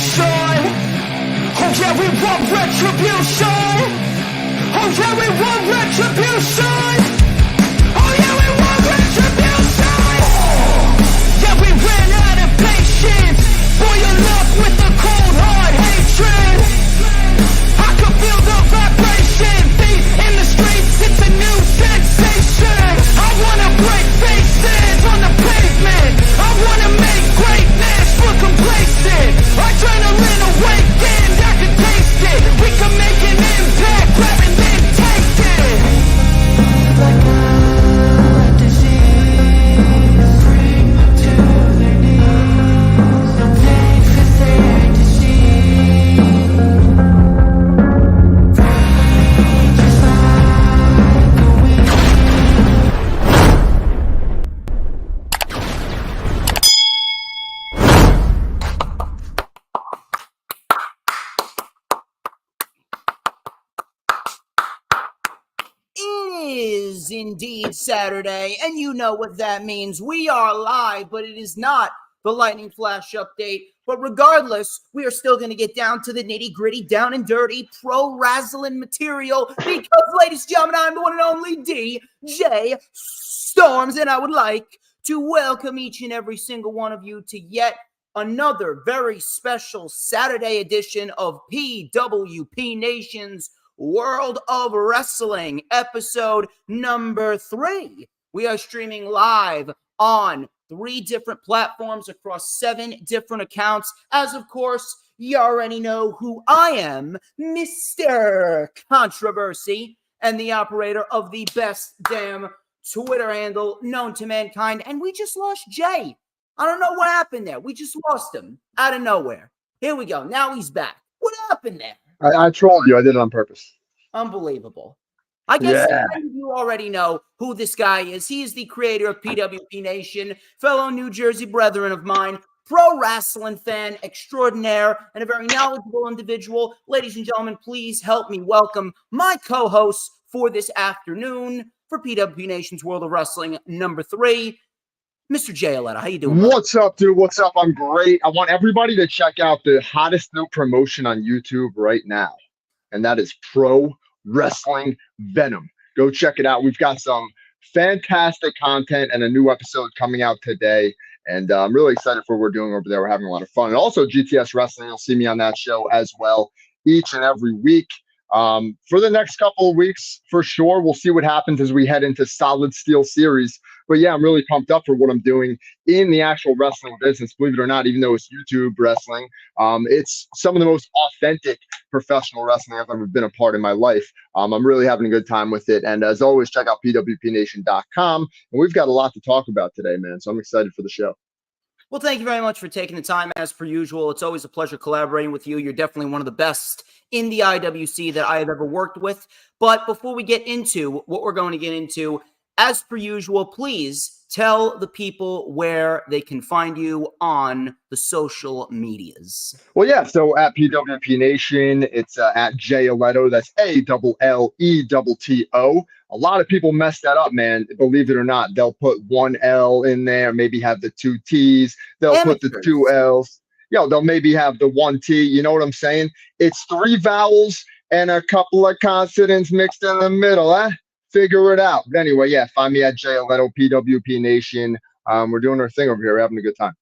retribution. Oh yeah, we want retribution. Oh yeah, we want retribution. Oh yeah, we want retribution. Yeah, we ran out of patience. Boil up with the cold hard hatred. I can feel the vibration. Beat in the streets, it's a new sensation. I wanna break faces on the pavement. I wanna make greatness look complacent. Adrenaline awakened, I can taste it. We can make an impact, grab and then take it. Like a disease, bring to their knees. No place for there to see. Just like a weed. Is indeed Saturday, and you know what that means. We are live, but it is not the Lightning Flash update. But regardless, we are still going to get down to the nitty-gritty, down and dirty, pro-wrestling material because, ladies and gentlemen, I'm the one and only DJ Storms, and I would like to welcome each and every single one of you to yet another very special Saturday edition of PWP Nation's World of Wrestling, episode number 3. We are streaming live on 3 different platforms across 7 different accounts. As of course, you already know who I am, Mr. Controversy, and the operator of the best damn Twitter handle known to mankind. And we just lost Jay. I don't know what happened there. We just lost him out of nowhere. Here we go. Now he's back. What happened there? I trolled you. I did it on purpose. Unbelievable. I guess you already know who this guy is. He is the creator of PWP Nation, fellow New Jersey brethren of mine, pro wrestling fan extraordinaire, and a very knowledgeable individual. Ladies and gentlemen, please help me welcome my co-host for this afternoon for PWP Nation's World of Wrestling number 3, Mr. Jay Alletto. How you doing? What's up, dude? What's up? I'm great. I want everybody to check out the hottest new promotion on YouTube right now, and that is Pro Wrestling Venom. Go check it out. We've got some fantastic content and a new episode coming out today, and I'm really excited for what we're doing over there. We're having a lot of fun. And also GTS Wrestling, you'll see me on that show as well each and every week. For the next couple of weeks, for sure. We'll see what happens as we head into Solid Steel Series. But yeah, I'm really pumped up for what I'm doing in the actual wrestling business. Believe it or not, even though it's YouTube wrestling, it's some of the most authentic professional wrestling I've ever been a part in my life. I'm really having a good time with it. And as always, check out pwpnation.com. And we've got a lot to talk about today, man. So I'm excited for the show. Well, thank you very much for taking the time, as per usual. It's always a pleasure collaborating with you. You're definitely one of the best in the IWC that I have ever worked with. But before we get into what we're going to get into, as per usual, please tell the people where they can find you on the social medias. Well, yeah, so at PWP Nation, it's at Jay Alletto. That's ALLETTO. A lot of people mess that up, man. Believe it or not, they'll put one L in there, maybe have the 2 T's. They'll put the 2 L's. They'll maybe have the 1 T. You know what I'm saying? It's 3 vowels and a couple of consonants mixed in the middle, huh? Figure it out. But anyway, yeah, find me at Jay Alletto, PWP Nation. We're doing our thing over here. We're having a good time.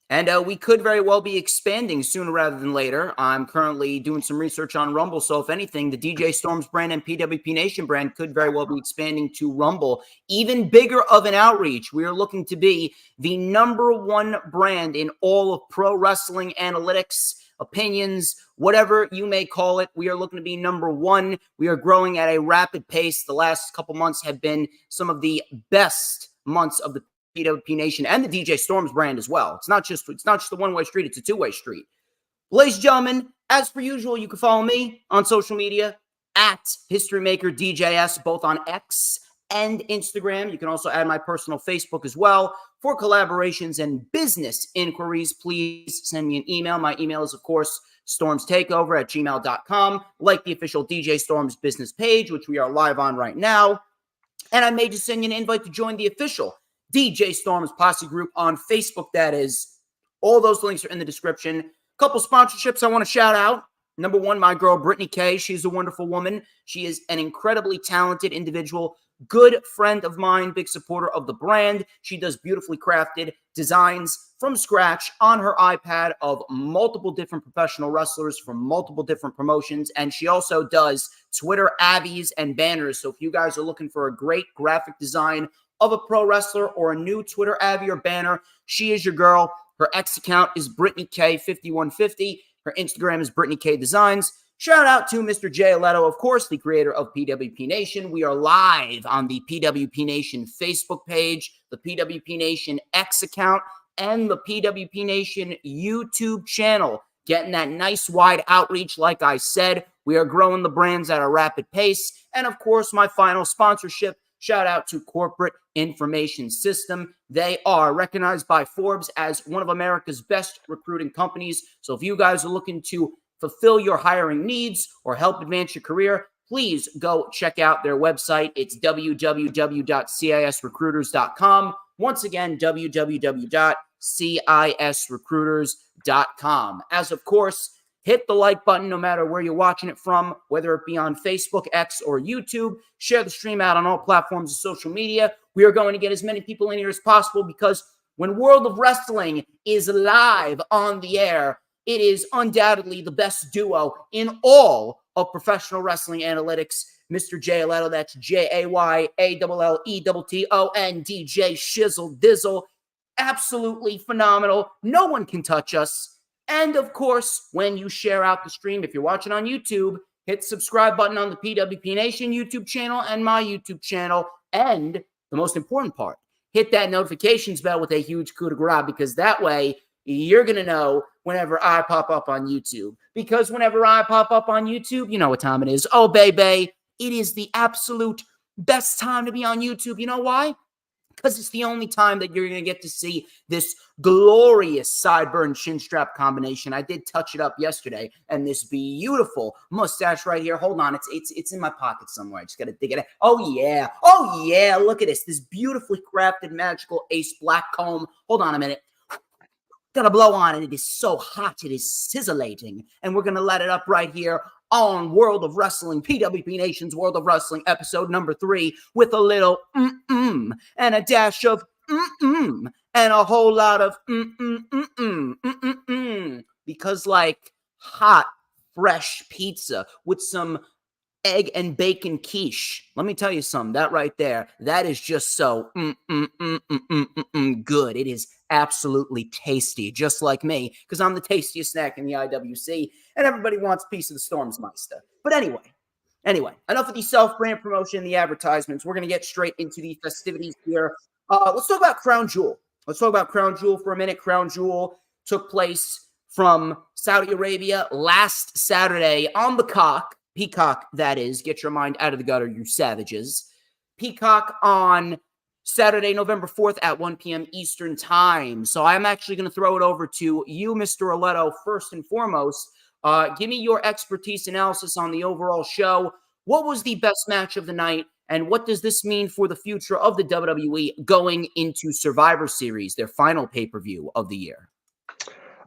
And we could very well be expanding sooner rather than later. I'm currently doing some research on Rumble. So if anything, the DJ Storms brand and PWP Nation brand could very well be expanding to Rumble. Even bigger of an outreach. We are looking to be the #1 brand in all of pro wrestling analytics, opinions, whatever you may call it. We are looking to be #1. We are growing at a rapid pace. The last couple months have been some of the best months of the PWP Nation and the DJ Storms brand as well. It's not just a one-way street, it's a two-way street. Ladies and gentlemen, as per usual, you can follow me on social media at HistoryMakerDJS, both on X and Instagram. You can also add my personal Facebook as well. For collaborations and business inquiries, please send me an email. My email is, of course, StormsTakeOver@gmail.com. Like the official DJ Storms business page, which we are live on right now. And I may just send you an invite to join the official DJ Storms Posse group on Facebook. That is, all those links are in the description. Couple sponsorships I want to shout out. Number one, my girl, Brittany Kay. She's a wonderful woman. She is an incredibly talented individual, good friend of mine, big supporter of the brand. She does beautifully crafted designs from scratch on her iPad of multiple different professional wrestlers from multiple different promotions. And she also does Twitter avies and banners. So if you guys are looking for a great graphic design of a pro wrestler or a new Twitter avi or banner, she is your girl. Her X account is Brittany K5150. Her Instagram is Brittany K Designs. Shout out to Mr. Jay Alletto, of course, the creator of PWP Nation. We are live on the PWP Nation Facebook page, the PWP Nation X account, and the PWP Nation YouTube channel. Getting that nice wide outreach, like I said. We are growing the brands at a rapid pace. And, of course, my final sponsorship, shout out to Corporate Information System. They are recognized by Forbes as one of America's best recruiting companies. So if you guys are looking to fulfill your hiring needs or help advance your career, please go check out their website. It's www.cisrecruiters.com. Once again, www.cisrecruiters.com. As of course, hit the like button no matter where you're watching it from, whether it be on Facebook, X, or YouTube. Share the stream out on all platforms of social media. We are going to get as many people in here as possible because when World of Wrestling is live on the air, it is undoubtedly the best duo in all of professional wrestling analytics. Mr. Jay Alletto, that's JayAlletton, DJ Shizzle Dizzle. Absolutely phenomenal. No one can touch us. And, of course, when you share out the stream, if you're watching on YouTube, hit the subscribe button on the PWP Nation YouTube channel and my YouTube channel. And the most important part, hit that notifications bell with a huge coup de grace because that way you're going to know whenever I pop up on YouTube. Because whenever I pop up on YouTube, you know what time it is. Oh, baby, it is the absolute best time to be on YouTube. You know why? Because it's the only time that you're going to get to see this glorious sideburn chin strap combination. I did touch it up yesterday, and this beautiful mustache right here. Hold on, it's in my pocket somewhere. I just got to dig it out. Oh yeah, look at this. This beautifully crafted magical ace black comb. Hold on a minute. Gotta blow on it. It is so hot. It is sizzling. And we're going to let it up right here on World of Wrestling, PWP Nation's World of Wrestling, episode number 3, with a little and a dash of and a whole lot of because like hot, fresh pizza with some egg and bacon quiche. Let me tell you something. That right there, that is just so good. It is absolutely tasty, just like me, because I'm the tastiest snack in the IWC, and everybody wants a piece of the Stormsmeister. But anyway, enough of the self-brand promotion, the advertisements. We're going to get straight into the festivities here. Let's talk about Crown Jewel. Let's talk about Crown Jewel for a minute. Crown Jewel took place from Saudi Arabia last Saturday on the Peacock, that is. Get your mind out of the gutter, you savages. Peacock on Saturday, November 4th at 1 p.m. Eastern Time. So I'm actually going to throw it over to you, Mr. Alletto, first and foremost. Give me your expertise analysis on the overall show. What was the best match of the night, and what does this mean for the future of the WWE going into Survivor Series, their final pay-per-view of the year?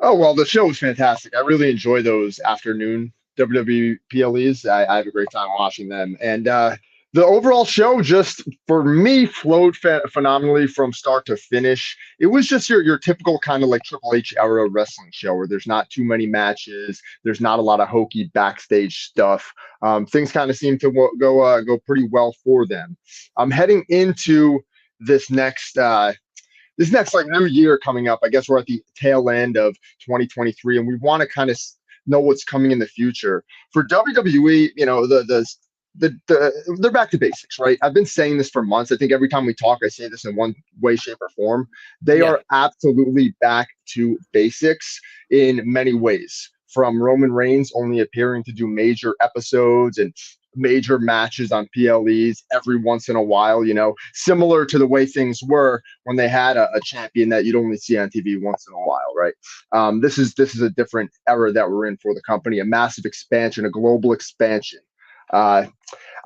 Oh, well, the show was fantastic. I really enjoy those afternoon WWE PLEs. I have a great time watching them. And the overall show just, for me, flowed phenomenally from start to finish. It was just your typical kind of like Triple H era wrestling show where there's not too many matches. There's not a lot of hokey backstage stuff. Things kind of seem to go pretty well for them. I'm heading into this next like new year coming up. I guess we're at the tail end of 2023, and we want to kind of know what's coming in the future. For WWE, you know, they're back to basics, right? I've been saying this for months. I think every time we talk, I say this in one way, shape, or form. They are absolutely back to basics in many ways. From Roman Reigns only appearing to do major episodes and major matches on PLEs every once in a while, you know, similar to the way things were when they had a champion that you'd only see on TV once in a while, right? This is a different era that we're in for the company, a massive expansion, a global expansion. I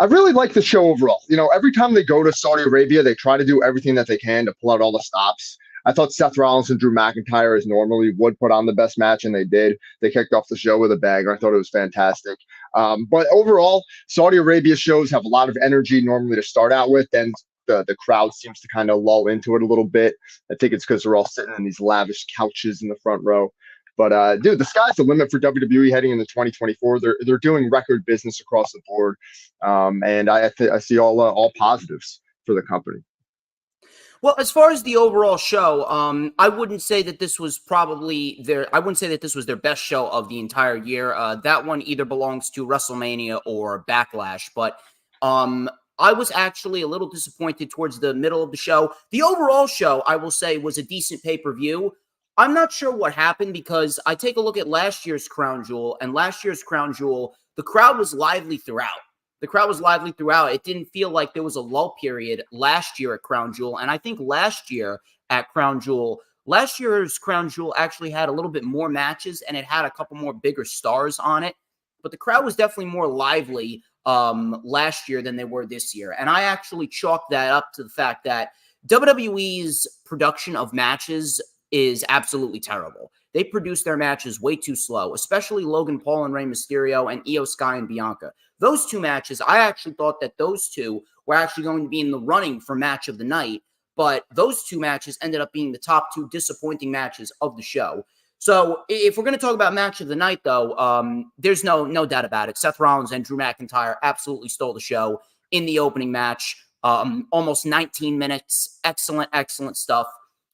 really like the show overall. You know, every time they go to Saudi Arabia, they try to do everything that they can to pull out all the stops. I thought Seth Rollins and Drew McIntyre, as normally, would put on the best match, and they did. They kicked off the show with a banger. I thought it was fantastic. But overall, Saudi Arabia shows have a lot of energy normally to start out with. Then the crowd seems to kind of lull into it a little bit. I think it's because they're all sitting in these lavish couches in the front row. But dude, the sky's the limit for WWE heading into 2024. They're doing record business across the board, and I see all positives for the company. Well, as far as the overall show, I wouldn't say that this was probably I wouldn't say that this was their best show of the entire year. That one either belongs to WrestleMania or Backlash, but I was actually a little disappointed towards the middle of the show. The overall show, I will say, was a decent pay-per-view. I'm not sure what happened because I take a look at last year's Crown Jewel, and last year's Crown Jewel, the crowd was lively throughout. It didn't feel like there was a lull period last year at Crown Jewel. And I think last year's Crown Jewel actually had a little bit more matches and it had a couple more bigger stars on it. But the crowd was definitely more lively last year than they were this year. And I actually chalked that up to the fact that WWE's production of matches is absolutely terrible. They produce their matches way too slow, especially Logan Paul and Rey Mysterio and Io Sky and Bianca. Those two matches, I actually thought that those two were actually going to be in the running for match of the night, but those two matches ended up being the top two disappointing matches of the show. So if we're going to talk about match of the night, though, there's no doubt about it. Seth Rollins and Drew McIntyre absolutely stole the show in the opening match. Almost 19 minutes. Excellent stuff.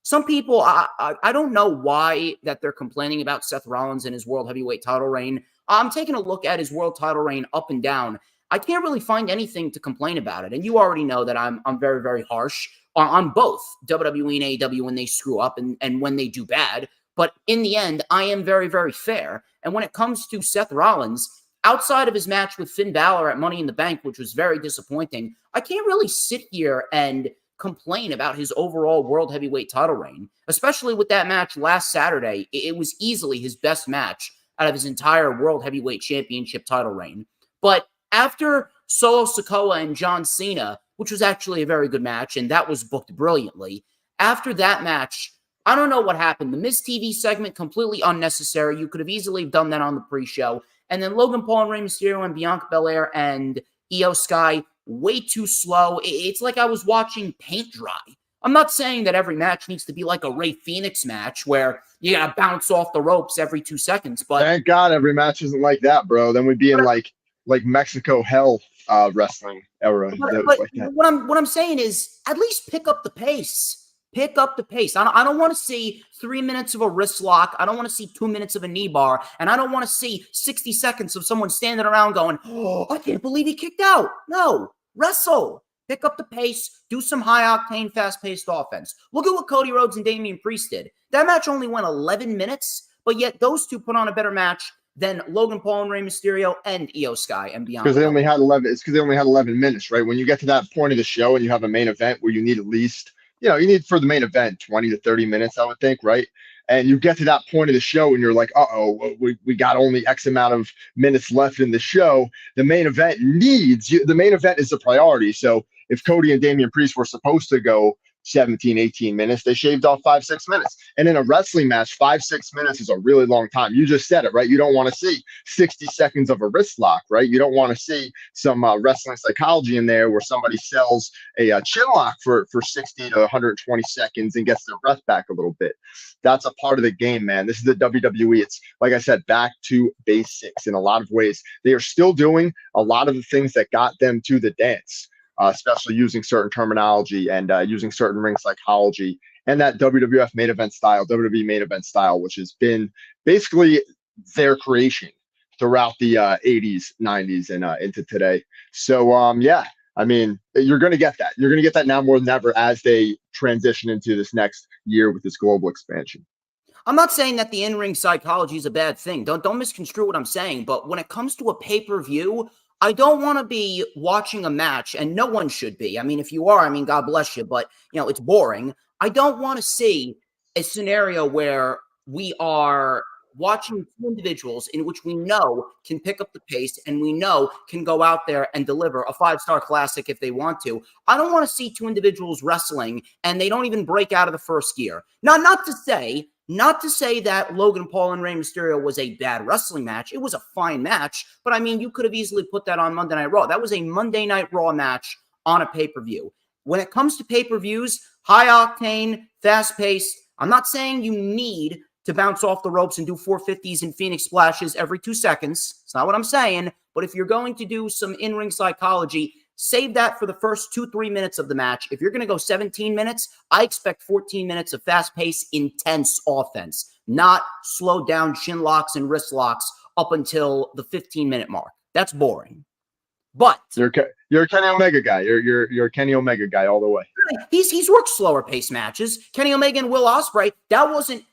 Some people, I don't know why that they're complaining about Seth Rollins and his World Heavyweight title reign. I'm taking a look at his World title reign up and down. I can't really find anything to complain about it. And you already know that I'm very, very harsh on both WWE and AEW when they screw up and when they do bad. But in the end, I am very, very fair. And when it comes to Seth Rollins, outside of his match with Finn Balor at Money in the Bank, which was very disappointing, I can't really sit here and complain about his overall World Heavyweight title reign, especially with that match last Saturday. It was easily his best match out of his entire World Heavyweight Championship title reign. But after Solo Sikoa and John Cena, which was actually a very good match, and that was booked brilliantly, after that match, I don't know what happened. The Miz TV segment, completely unnecessary. You could have easily done that on the pre-show. And then Logan Paul and Rey Mysterio and Bianca Belair and Io Sky, way too slow. It's like I was watching paint dry. I'm not saying that every match needs to be like a Rey Fenix match where you gotta bounce off the ropes every 2 seconds. But thank God every match isn't like that, bro. Then we'd be in like Mexico hell wrestling era. But like that. What I'm saying is at least pick up the pace. Pick up the pace. I don't want to see 3 minutes of a wrist lock. I don't want to see 2 minutes of a knee bar. And I don't want to see 60 seconds of someone standing around going, oh, I can't believe he kicked out. No, wrestle. Pick up the pace. Do some high-octane, fast-paced offense. Look at what Cody Rhodes and Damian Priest did. That match only went 11 minutes, but yet those two put on a better match than Logan Paul and Rey Mysterio and Io Sky and Bianca. Because they only had 11. It's because they only had 11 minutes, right? When you get to that point of the show and you have a main event where you need at least, you need for the main event 20 to 30 minutes, I would think, right? And you get to that point of the show and you're like, we got only X amount of minutes left in the show. The main event the main event is the priority. So if Cody and Damian Priest were supposed to go 17, 18 minutes, they shaved off 5-6 minutes. And in a wrestling match, 5-6 minutes is a really long time. You just said it, right? You don't want to see 60 seconds of a wrist lock, right? You don't want to see some wrestling psychology in there where somebody sells a chin lock for 60 to 120 seconds and gets their breath back a little bit. That's a part of the game, man. This is the WWE. It's, like I said, back to basics in a lot of ways. They are still doing a lot of the things that got them to the dance. Especially using certain terminology and using certain ring psychology and that WWF main event style, WWE main event style, which has been basically their creation throughout the 80s, 90s, and into today. So, yeah, I mean, you're going to get that. You're going to get that now more than ever as they transition into this next year with this global expansion. I'm not saying that the in-ring psychology is a bad thing. Don't misconstrue what I'm saying. But when it comes to a pay-per-view, I don't want to be watching a match, and no one should be. I mean, if you are, I mean, God bless you, but, it's boring. I don't want to see a scenario where we are watching two individuals in which we know can pick up the pace and we know can go out there and deliver a 5-star classic if they want to. I don't want to see two individuals wrestling and they don't even break out of the first gear. Now, not to say that Logan Paul and Rey Mysterio was a bad wrestling match. It was a fine match, but I mean, you could have easily put that on Monday Night Raw. That was a Monday Night Raw match on a pay-per-view. When it comes to pay-per-views, high octane, fast-paced, I'm not saying you need to bounce off the ropes and do 450s and Phoenix splashes every 2 seconds. It's not what I'm saying. But if you're going to do some in-ring psychology, save that for the first 2-3 minutes of the match. If you're going to go 17 minutes, I expect 14 minutes of fast-paced, intense offense, not slow down shin locks and wrist locks up until the 15-minute mark. That's boring. But you're a Kenny Omega guy. You're a Kenny Omega guy all the way. He's worked slower pace matches. Kenny Omega and Will Ospreay, that wasn't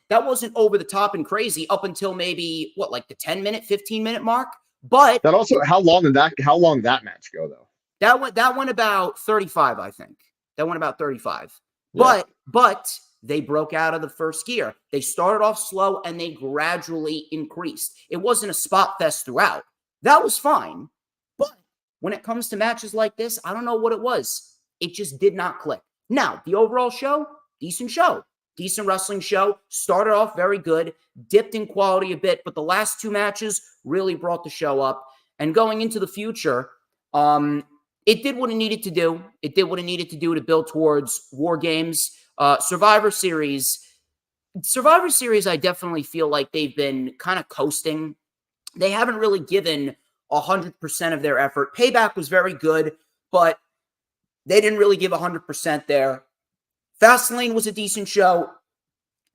over the top and crazy up until maybe like the 10-minute, 15-minute mark. But that also, how long did that match go though? That went about 35, I think. That went about 35. Yeah. But they broke out of the first gear. They started off slow and they gradually increased. It wasn't a spot fest throughout. That was fine. But when it comes to matches like this, I don't know what it was. It just did not click. Now, the overall show, decent wrestling show. Started off very good, dipped in quality a bit, but the last two matches really brought the show up. And going into the future, it did what it needed to do. It did what it needed to do to build towards War Games. Survivor Series, I definitely feel like they've been kind of coasting. They haven't really given 100% of their effort. Payback was very good, but they didn't really give 100% there. Fastlane was a decent show.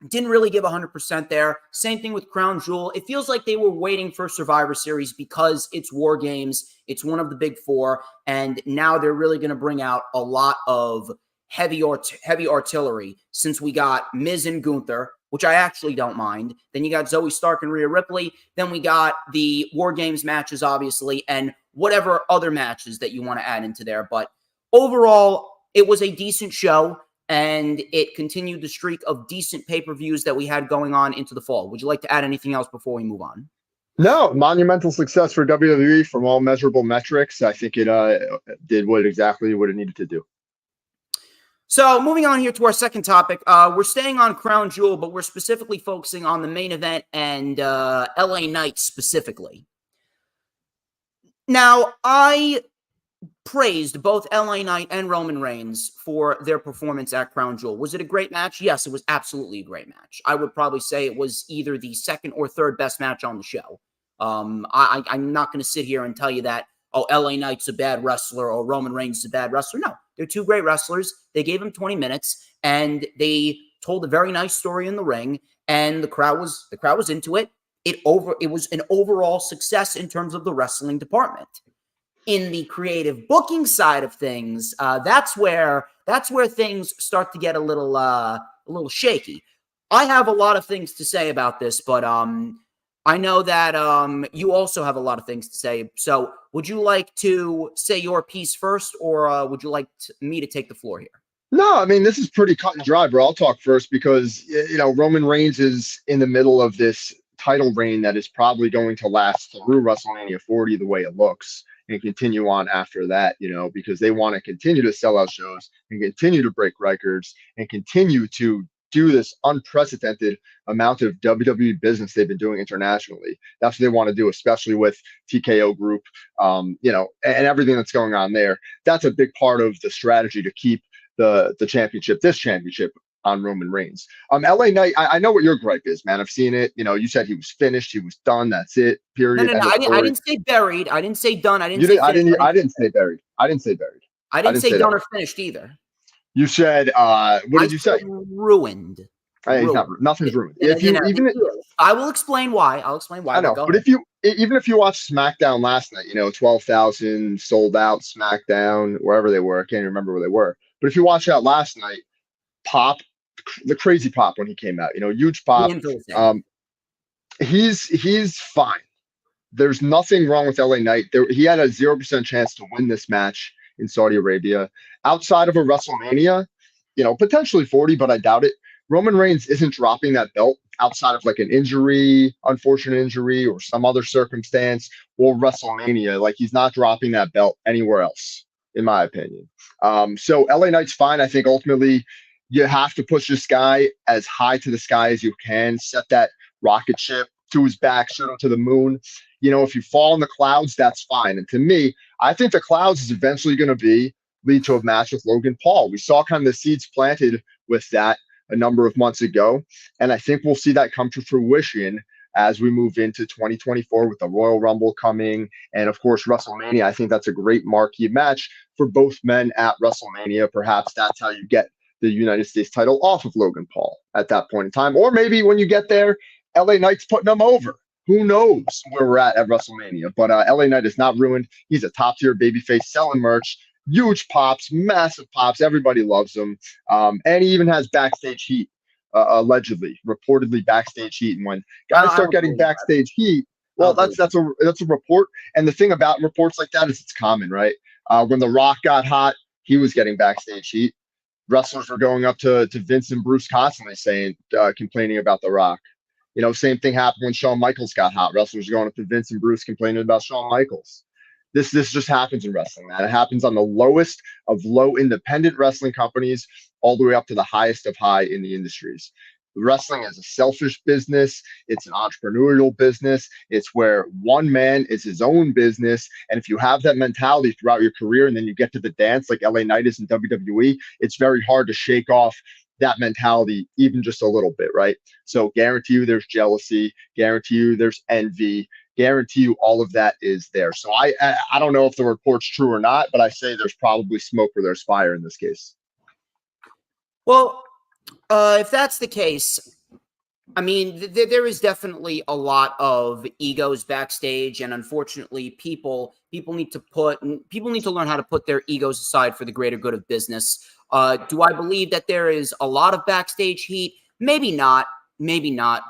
Didn't really give 100% there. Same thing with Crown Jewel. It feels like they were waiting for Survivor Series because it's War Games. It's one of the big four. And now they're really going to bring out a lot of heavy artillery since we got Miz and Gunther, which I actually don't mind. Then you got Zoe Stark and Rhea Ripley. Then we got the War Games matches, obviously, and whatever other matches that you want to add into there. But overall, it was a decent show, and it continued the streak of decent pay-per-views that we had going on into the fall. Would you like to add anything else before we move on? No, monumental success for WWE from all measurable metrics. I think it did exactly what it needed to do. So moving on here to our second topic, we're staying on Crown Jewel, but we're specifically focusing on the main event and LA Knight specifically. Now, I praised both LA Knight and Roman Reigns for their performance at Crown Jewel. Was it a great match? Yes, it was absolutely a great match. I would probably say it was either the second or third best match on the show. I'm not going to sit here and tell you that, LA Knight's a bad wrestler or Roman Reigns is a bad wrestler. No, they're two great wrestlers. They gave him 20 minutes and they told a very nice story in the ring, and the crowd was into it. It was an overall success in terms of the wrestling department. In the creative booking side of things, that's where things start to get a little shaky. I have a lot of things to say about this, but I know that you also have a lot of things to say. So would you like to say your piece first, or would you like me to take the floor here? No, I mean, this is pretty cut and dry, bro. I'll talk first because, Roman Reigns is in the middle of this title reign that is probably going to last through WrestleMania 40 the way it looks and continue on after that, because they want to continue to sell out shows and continue to break records and continue to do this unprecedented amount of WWE business they've been doing internationally. That's what they want to do, especially with TKO Group, and everything that's going on there. That's a big part of the strategy to keep this championship on Roman Reigns. LA Knight, I know what your gripe is, man. I've seen it. You said he was finished, he was done. That's it. Period. No. I didn't say buried. I didn't say done. I didn't say buried. I didn't say done or finished either. You said, what did you say? Ruined. Nothing's ruined. I will explain why. I know, but even if you watch SmackDown last night, 12,000 sold out SmackDown, wherever they were. I can't even remember where they were. But if you watch that last night, the crazy pop when he came out, huge pop. He's fine. There's nothing wrong with LA Knight. He had a 0% chance to win this match in Saudi Arabia. Outside of a WrestleMania, potentially 40, but I doubt it. Roman Reigns isn't dropping that belt outside of like an injury, unfortunate injury, or some other circumstance, or WrestleMania. Like he's not dropping that belt anywhere else, in my opinion. So LA Knight's fine. I think ultimately you have to push this guy as high to the sky as you can, set that rocket ship to his back, shoot him to the moon. You know, if you fall in the clouds, that's fine. And to me, I think the clouds is eventually going to lead to a match with Logan Paul. We saw kind of the seeds planted with that a number of months ago. And I think we'll see that come to fruition as we move into 2024 with the Royal Rumble coming. And of course, WrestleMania. I think that's a great marquee match for both men at WrestleMania. Perhaps that's how you get the United States title off of Logan Paul at that point in time. Or maybe when you get there, LA Knight's putting them over. Who knows where we're at WrestleMania? But LA Knight is not ruined. He's a top tier babyface selling merch. Huge pops, massive pops. Everybody loves him. And he even has backstage heat, allegedly, reportedly backstage heat. And when guys start getting backstage heat, well, that's a report. And the thing about reports like that is it's common, right? When The Rock got hot, he was getting backstage heat. Wrestlers were going up to Vince and Bruce constantly saying, complaining about The Rock. You know, same thing happened when Shawn Michaels got hot. Wrestlers going up to Vince and Bruce complaining about Shawn Michaels. This just happens in wrestling, man. It happens on the lowest of low independent wrestling companies all the way up to the highest of high in the industries. Wrestling is a selfish business. It's an entrepreneurial business. It's where one man is his own business. And if you have that mentality throughout your career and then you get to the dance like LA Knight is in WWE, it's very hard to shake off that mentality even just a little bit, right? So guarantee you there's jealousy, guarantee you there's envy, guarantee you all of that is there. So I don't know if the report's true or not, but I say there's probably smoke where there's fire in this case. Well, if that's the case, I mean, there is definitely a lot of egos backstage, and unfortunately, people need to learn how to put their egos aside for the greater good of business. Do I believe that there is a lot of backstage heat? Maybe not.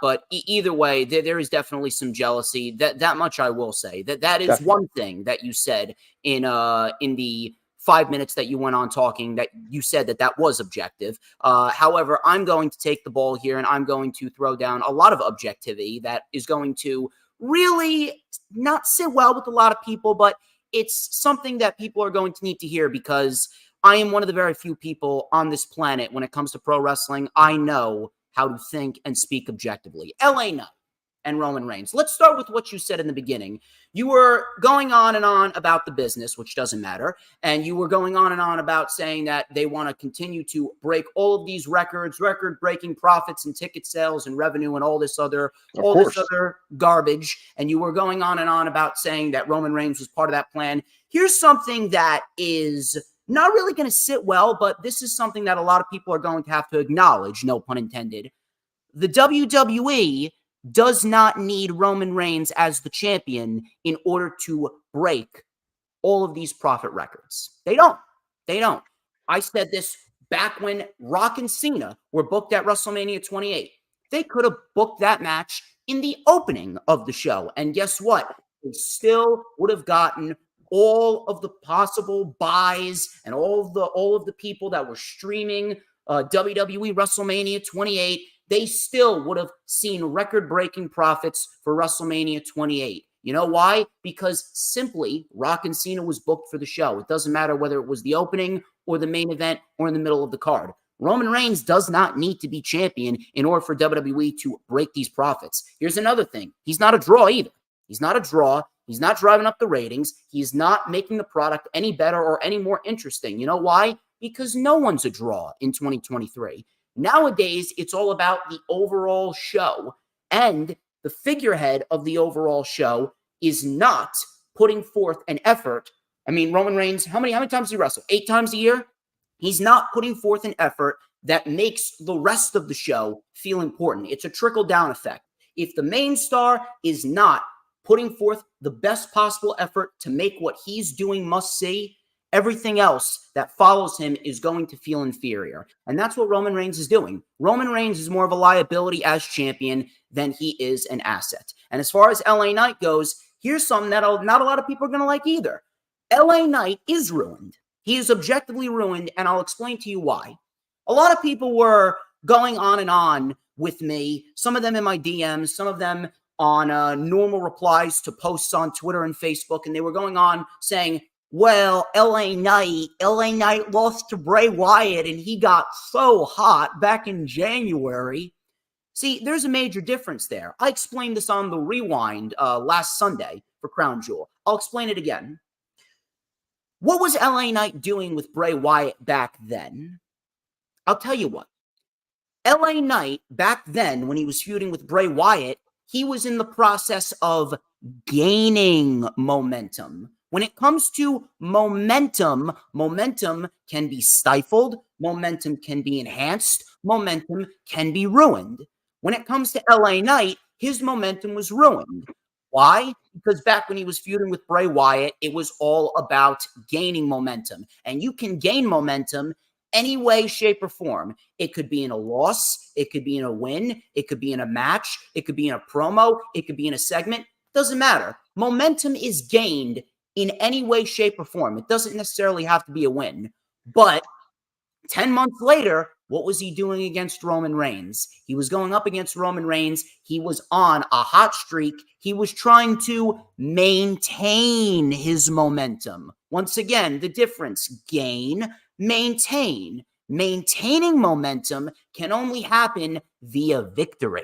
But either way, there is definitely some jealousy. That much I will say. That is definitely one thing that you said in the 5 minutes that you went on talking, that you said that was objective. However, I'm going to take the ball here and I'm going to throw down a lot of objectivity that is going to really not sit well with a lot of people, but it's something that people are going to need to hear because I am one of the very few people on this planet when it comes to pro wrestling. I know how to think and speak objectively. LA Knight and Roman Reigns. Let's start with what you said in the beginning. You were going on and on about the business, which doesn't matter. And you were going on and on about saying that they want to continue to break all of these records, record-breaking profits and ticket sales and revenue and all this other garbage. And you were going on and on about saying that Roman Reigns was part of that plan. Here's something that is not really going to sit well, but this is something that a lot of people are going to have to acknowledge, no pun intended. The WWE does not need Roman Reigns as the champion in order to break all of these profit records. They don't. I said this back when Rock and Cena were booked at WrestleMania 28. They could have booked that match in the opening of the show. And guess what? They still would have gotten all of the possible buys and all of the people that were streaming WWE WrestleMania 28. They still would have seen record-breaking profits for WrestleMania 28. You know why? Because simply Rock and Cena was booked for the show. It doesn't matter whether it was the opening or the main event or in the middle of the card. Roman Reigns does not need to be champion in order for WWE to break these profits. Here's another thing. He's not a draw either. He's not a draw. He's not driving up the ratings. He's not making the product any better or any more interesting. You know why? Because no one's a draw in 2023. Nowadays, it's all about the overall show, and the figurehead of the overall show is not putting forth an effort. I mean, Roman Reigns, how many times does he wrestle? 8 times a year? He's not putting forth an effort that makes the rest of the show feel important. It's a trickle-down effect. If the main star is not putting forth the best possible effort to make what he's doing must-see, everything else that follows him is going to feel inferior. And that's what Roman Reigns is doing. Roman Reigns is more of a liability as champion than he is an asset. And as far as LA Knight goes, here's something that not a lot of people are going to like either. LA Knight is ruined. He is objectively ruined, and I'll explain to you why. A lot of people were going on and on with me, some of them in my DMs, some of them on normal replies to posts on Twitter and Facebook, and they were going on saying, well, LA Knight lost to Bray Wyatt and he got so hot back in January. See, there's a major difference there. I explained this on the Rewind last Sunday for Crown Jewel. I'll explain it again. What was LA Knight doing with Bray Wyatt back then? I'll tell you what. LA Knight back then, when he was feuding with Bray Wyatt, he was in the process of gaining momentum. When it comes to momentum, momentum can be stifled, momentum can be enhanced, momentum can be ruined. When it comes to LA Knight, his momentum was ruined. Why? Because back when he was feuding with Bray Wyatt, it was all about gaining momentum. And you can gain momentum any way, shape, or form. It could be in a loss, it could be in a win, it could be in a match, it could be in a promo, it could be in a segment. Doesn't matter. Momentum is gained in any way, shape, or form. It doesn't necessarily have to be a win. But 10 months later, what was he doing against Roman Reigns? He was going up against Roman Reigns. He was on a hot streak. He was trying to maintain his momentum. Once again, the difference, gain, maintain. Maintaining momentum can only happen via victory.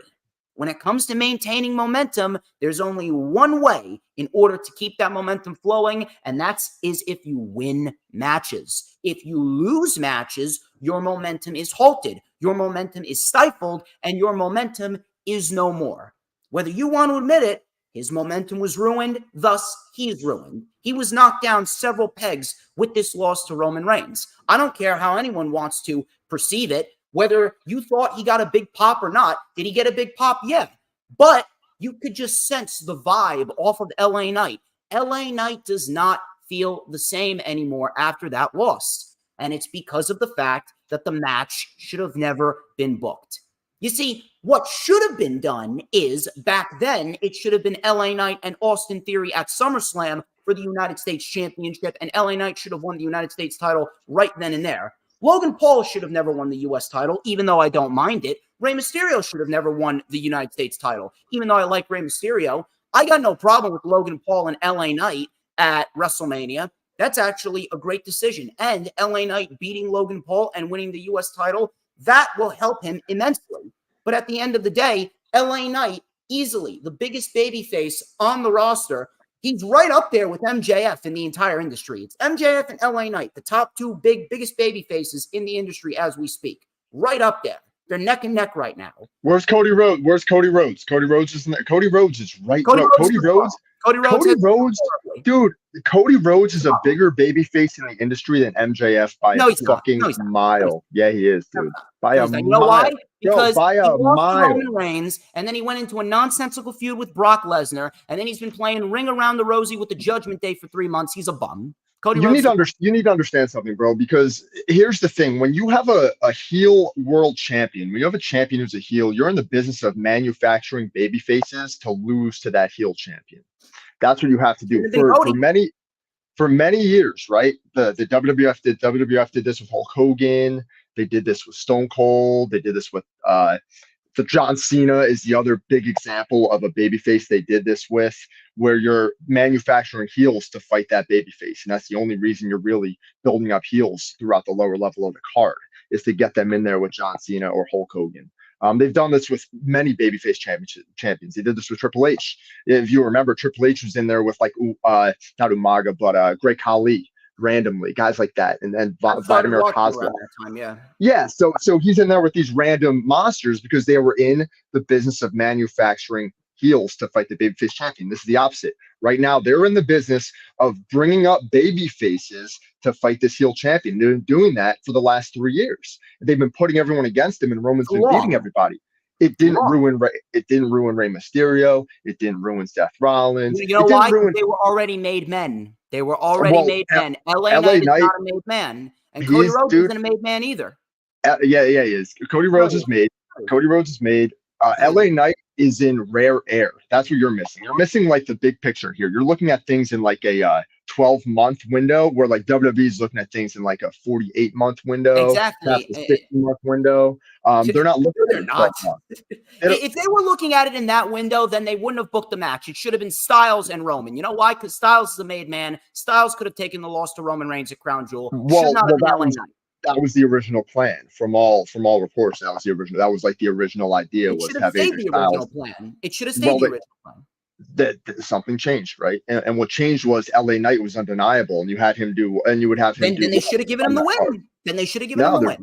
When it comes to maintaining momentum, there's only one way in order to keep that momentum flowing, and that's if you win matches. If you lose matches, your momentum is halted, your momentum is stifled, and your momentum is no more. Whether you want to admit it, his momentum was ruined, thus he's ruined. He was knocked down several pegs with this loss to Roman Reigns. I don't care how anyone wants to perceive it. Whether you thought he got a big pop or not, did he get a big pop? Yeah. But you could just sense the vibe off of LA Knight. LA Knight does not feel the same anymore after that loss. And it's because of the fact that the match should have never been booked. You see, what should have been done is, back then, it should have been LA Knight and Austin Theory at SummerSlam for the United States Championship, and LA Knight should have won the United States title right then and there. Logan Paul should have never won the U.S. title, even though I don't mind it. Rey Mysterio should have never won the United States title, even though I like Rey Mysterio. I got no problem with Logan Paul and LA Knight at WrestleMania. That's actually a great decision. And LA Knight beating Logan Paul and winning the U.S. title, that will help him immensely. But at the end of the day, LA Knight, easily the biggest babyface on the roster. He's right up there with MJF in the entire industry. It's MJF and LA Knight, the top two biggest baby faces in the industry as we speak. Right up there. They're neck and neck right now. Where's Cody Rhodes? Cody Rhodes isn't there. Cody Rhodes is right. Cody Rhodes, dude, Cody Rhodes is a bigger baby face in the industry than MJF by a fucking mile. Yeah, he is, dude. By a mile. You know why? Because by a he lost mile. to Roman Reigns, and then he went into a nonsensical feud with Brock Lesnar, and then he's been playing Ring Around the Rosie with the Judgment Day for 3 months. He's a bum. You need to understand something, bro, because here's the thing. When you have a heel world champion, when you have a champion who's a heel, you're in the business of manufacturing baby faces to lose to that heel champion. That's what you have to do. For many years, right? The WWF did this with Hulk Hogan. They did this with Stone Cold. They did this with the John Cena is the other big example of a babyface they did this with, where you're manufacturing heels to fight that babyface. And that's the only reason you're really building up heels throughout the lower level of the card, is to get them in there with John Cena or Hulk Hogan. They've done this with many babyface champions. They did this with Triple H. If you remember, Triple H was in there with like not Umaga, but Great Khali, randomly, guys like that, and then Vladimir Kozlov. Yeah, so he's in there with these random monsters because they were in the business of manufacturing heels to fight the babyface champion. This is the opposite. Right now, they're in the business of bringing up baby faces to fight this heel champion. They've been doing that for the last 3 years. They've been putting everyone against him, and Roman's been beating everybody. It didn't ruin Rey Mysterio. It didn't ruin Seth Rollins. You know why? They were already made men. They were already made men. LA Knight is not a made man, and Cody Rhodes isn't a made man either. Yeah, he is. Cody Rhodes is made. LA Knight is in rare air. That's what you're missing. You're missing like the big picture here. You're looking at things in like a 12-month window, where like WWE is looking at things in like a 48-month window, perhaps Exactly. a 60-month window. They're not looking at They're it in 12 not. months. If they were looking at it in that window, then they wouldn't have booked the match. It should have been Styles and Roman. You know why? Because Styles is a made man. Styles could have taken the loss to Roman Reigns at Crown Jewel. Should not have been LA Knight. That was the original plan from all reports. That was the original. That was like the original idea, was have AJ Styles. It should have stayed the original plan. That something changed, right? And what changed was LA Knight was undeniable, and you had him do, and you would have him. Then they should have given him the win. Then they should have given him the win.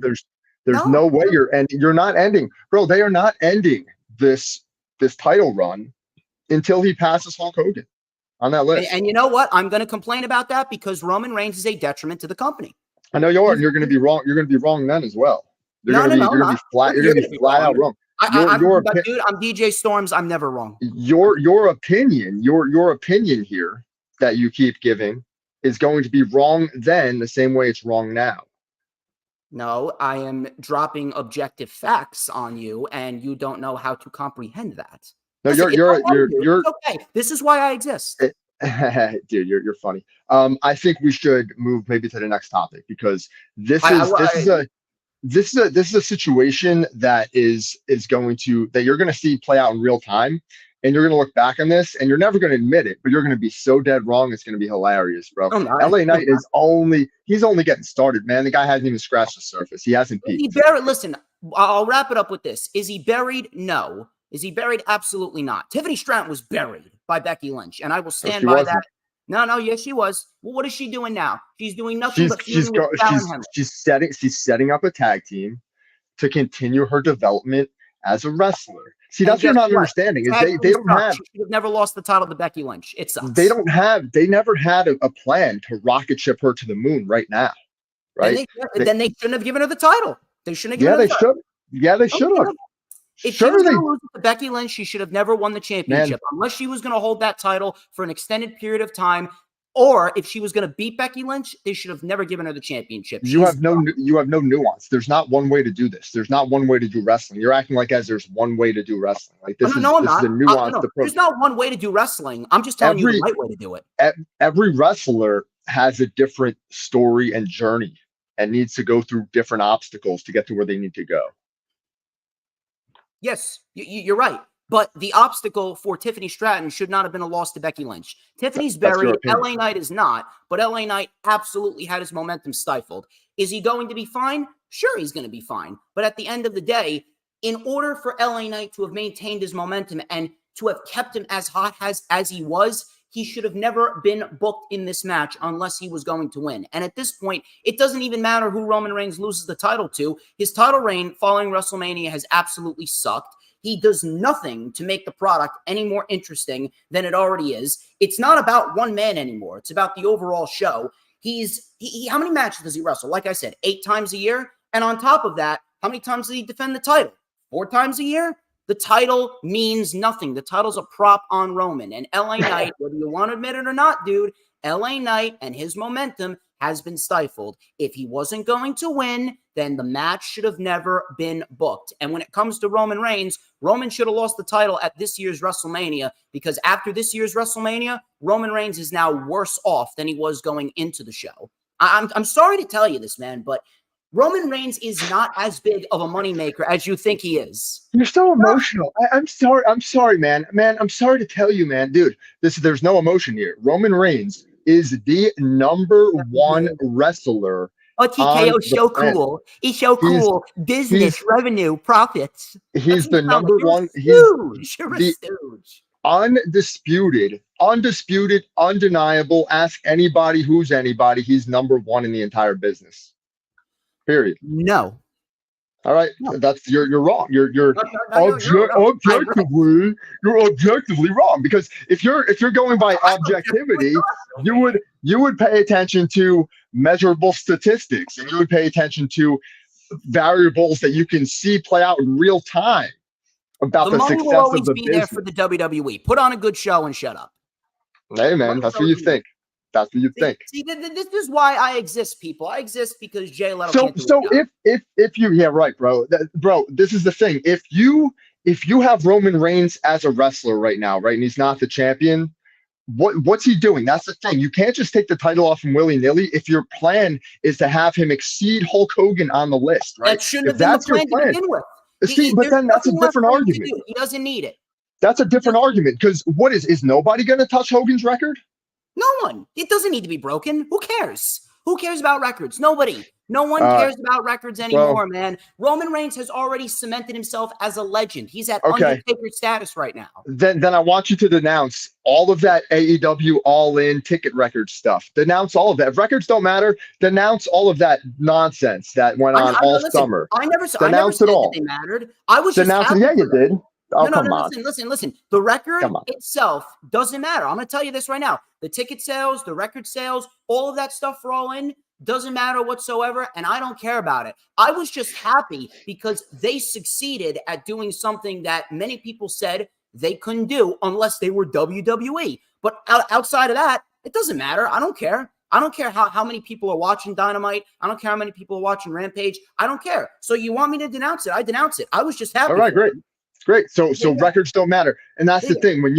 There's no way you're not ending, bro. They are not ending this title run until he passes Hulk Hogan on that list. And you know what? I'm going to complain about that because Roman Reigns is a detriment to the company. I know you are, and you're going to be wrong. You're going to be wrong then as well. You're going to be flat out wrong. But dude, I'm DJ Storms. I'm never wrong. Your opinion here that you keep giving is going to be wrong then the same way it's wrong now. No, I am dropping objective facts on you, and you don't know how to comprehend that. No, Listen, you're okay. This is why I exist. Dude, you're funny. I think we should move maybe to the next topic, because this is a situation that you're going to see play out in real time, and you're going to look back on this and you're never going to admit it, but you're going to be so dead wrong. It's going to be hilarious, bro. LA Knight he's only getting started, man. The guy hasn't even scratched the surface. He hasn't peaked. Listen, I'll wrap it up with this. Is he buried? No. Is he buried? Absolutely not. Tiffany Stratton was buried by Becky Lynch, and I will stand by that. No, yes, she was. Well, what is she doing now? She's doing nothing she's setting up a tag team to continue her development as a wrestler. See, that's what you're not understanding. Is they don't have. She should have never lost the title to Becky Lynch. It sucks. They never had a plan to rocket ship her to the moon right now. Right? Then they shouldn't have given her the title. They shouldn't have given her they should have. If she was going to lose to Becky Lynch, she should have never won the championship, unless she was going to hold that title for an extended period of time. Or if she was going to beat Becky Lynch, they should have never given her the championship. You have no nuance. There's not one way to do this. There's not one way to do wrestling. You're acting like there's one way to do wrestling. Like this is a nuanced approach. There's not one way to do wrestling. I'm just telling you the right way to do it. Every wrestler has a different story and journey and needs to go through different obstacles to get to where they need to go. Yes, you're right. But the obstacle for Tiffany Stratton should not have been a loss to Becky Lynch. Tiffany's buried. LA Knight is not. But LA Knight absolutely had his momentum stifled. Is he going to be fine? Sure, he's going to be fine. But at the end of the day, in order for LA Knight to have maintained his momentum and to have kept him as hot as he was, he should have never been booked in this match unless he was going to win. And at this point, it doesn't even matter who Roman Reigns loses the title to. His title reign following WrestleMania has absolutely sucked. He does nothing to make the product any more interesting than it already is. It's not about one man anymore. It's about the overall show. How many matches does he wrestle? Like I said, 8 times a year. And on top of that, how many times does he defend the title? 4 times a year? The title means nothing. The title's a prop on Roman. And LA Knight, whether you want to admit it or not, dude, LA Knight and his momentum has been stifled. If he wasn't going to win, then the match should have never been booked. And when it comes to Roman Reigns, Roman should have lost the title at this year's WrestleMania, because after this year's WrestleMania, Roman Reigns is now worse off than he was going into the show. I'm sorry to tell you this, man, but Roman Reigns is not as big of a moneymaker as you think he is. You're so emotional. I'm sorry, man. Man, I'm sorry to tell you, man. Dude, there's no emotion here. Roman Reigns is the number one wrestler. Oh, TKO is so cool. He's so cool. Business, revenue, profits. He's the number one. Huge. You're a stooge. Undisputed, undeniable. Ask anybody who's anybody. He's number one in the entire business. Period. No. All right, no. You're wrong. You're objectively wrong, because if you're going by objectivity, you would pay attention to measurable statistics, and you would pay attention to variables that you can see play out in real time about the success of the business. The money will always be there for the WWE. Put on a good show and shut up. Hey, man, that's what you think. That's what you think. See, this is why I exist, people. I exist because Jay Alletto can't do So if you, yeah, right, bro. Bro, this is the thing. If you have Roman Reigns as a wrestler right now, right, and he's not the champion, what's he doing? That's the thing. You can't just take the title off him willy-nilly if your plan is to have him exceed Hulk Hogan on the list, right? That shouldn't have been the plan to begin with. See, but then that's a different argument. He doesn't need it. That's a different argument because what is nobody going to touch Hogan's record? No one. It doesn't need to be broken. Who cares? Who cares about records? Nobody. No one cares about records anymore, man. Roman Reigns has already cemented himself as a legend. He's at Undertaker status right now. Then I want you to denounce all of that AEW all-in ticket record stuff. Denounce all of that. If records don't matter, denounce all of that nonsense that went on all summer. I never said that they mattered. I was just happy. Yeah, you did. Oh, no, listen. The record itself doesn't matter. I'm going to tell you this right now. The ticket sales, the record sales, all of that stuff for All In doesn't matter whatsoever, and I don't care about it. I was just happy because they succeeded at doing something that many people said they couldn't do unless they were WWE. But outside of that, it doesn't matter. I don't care. I don't care how many people are watching Dynamite. I don't care how many people are watching Rampage. I don't care. So you want me to denounce it? I denounce it. I was just happy. All right, great. Great. So records don't matter. And that's the thing. But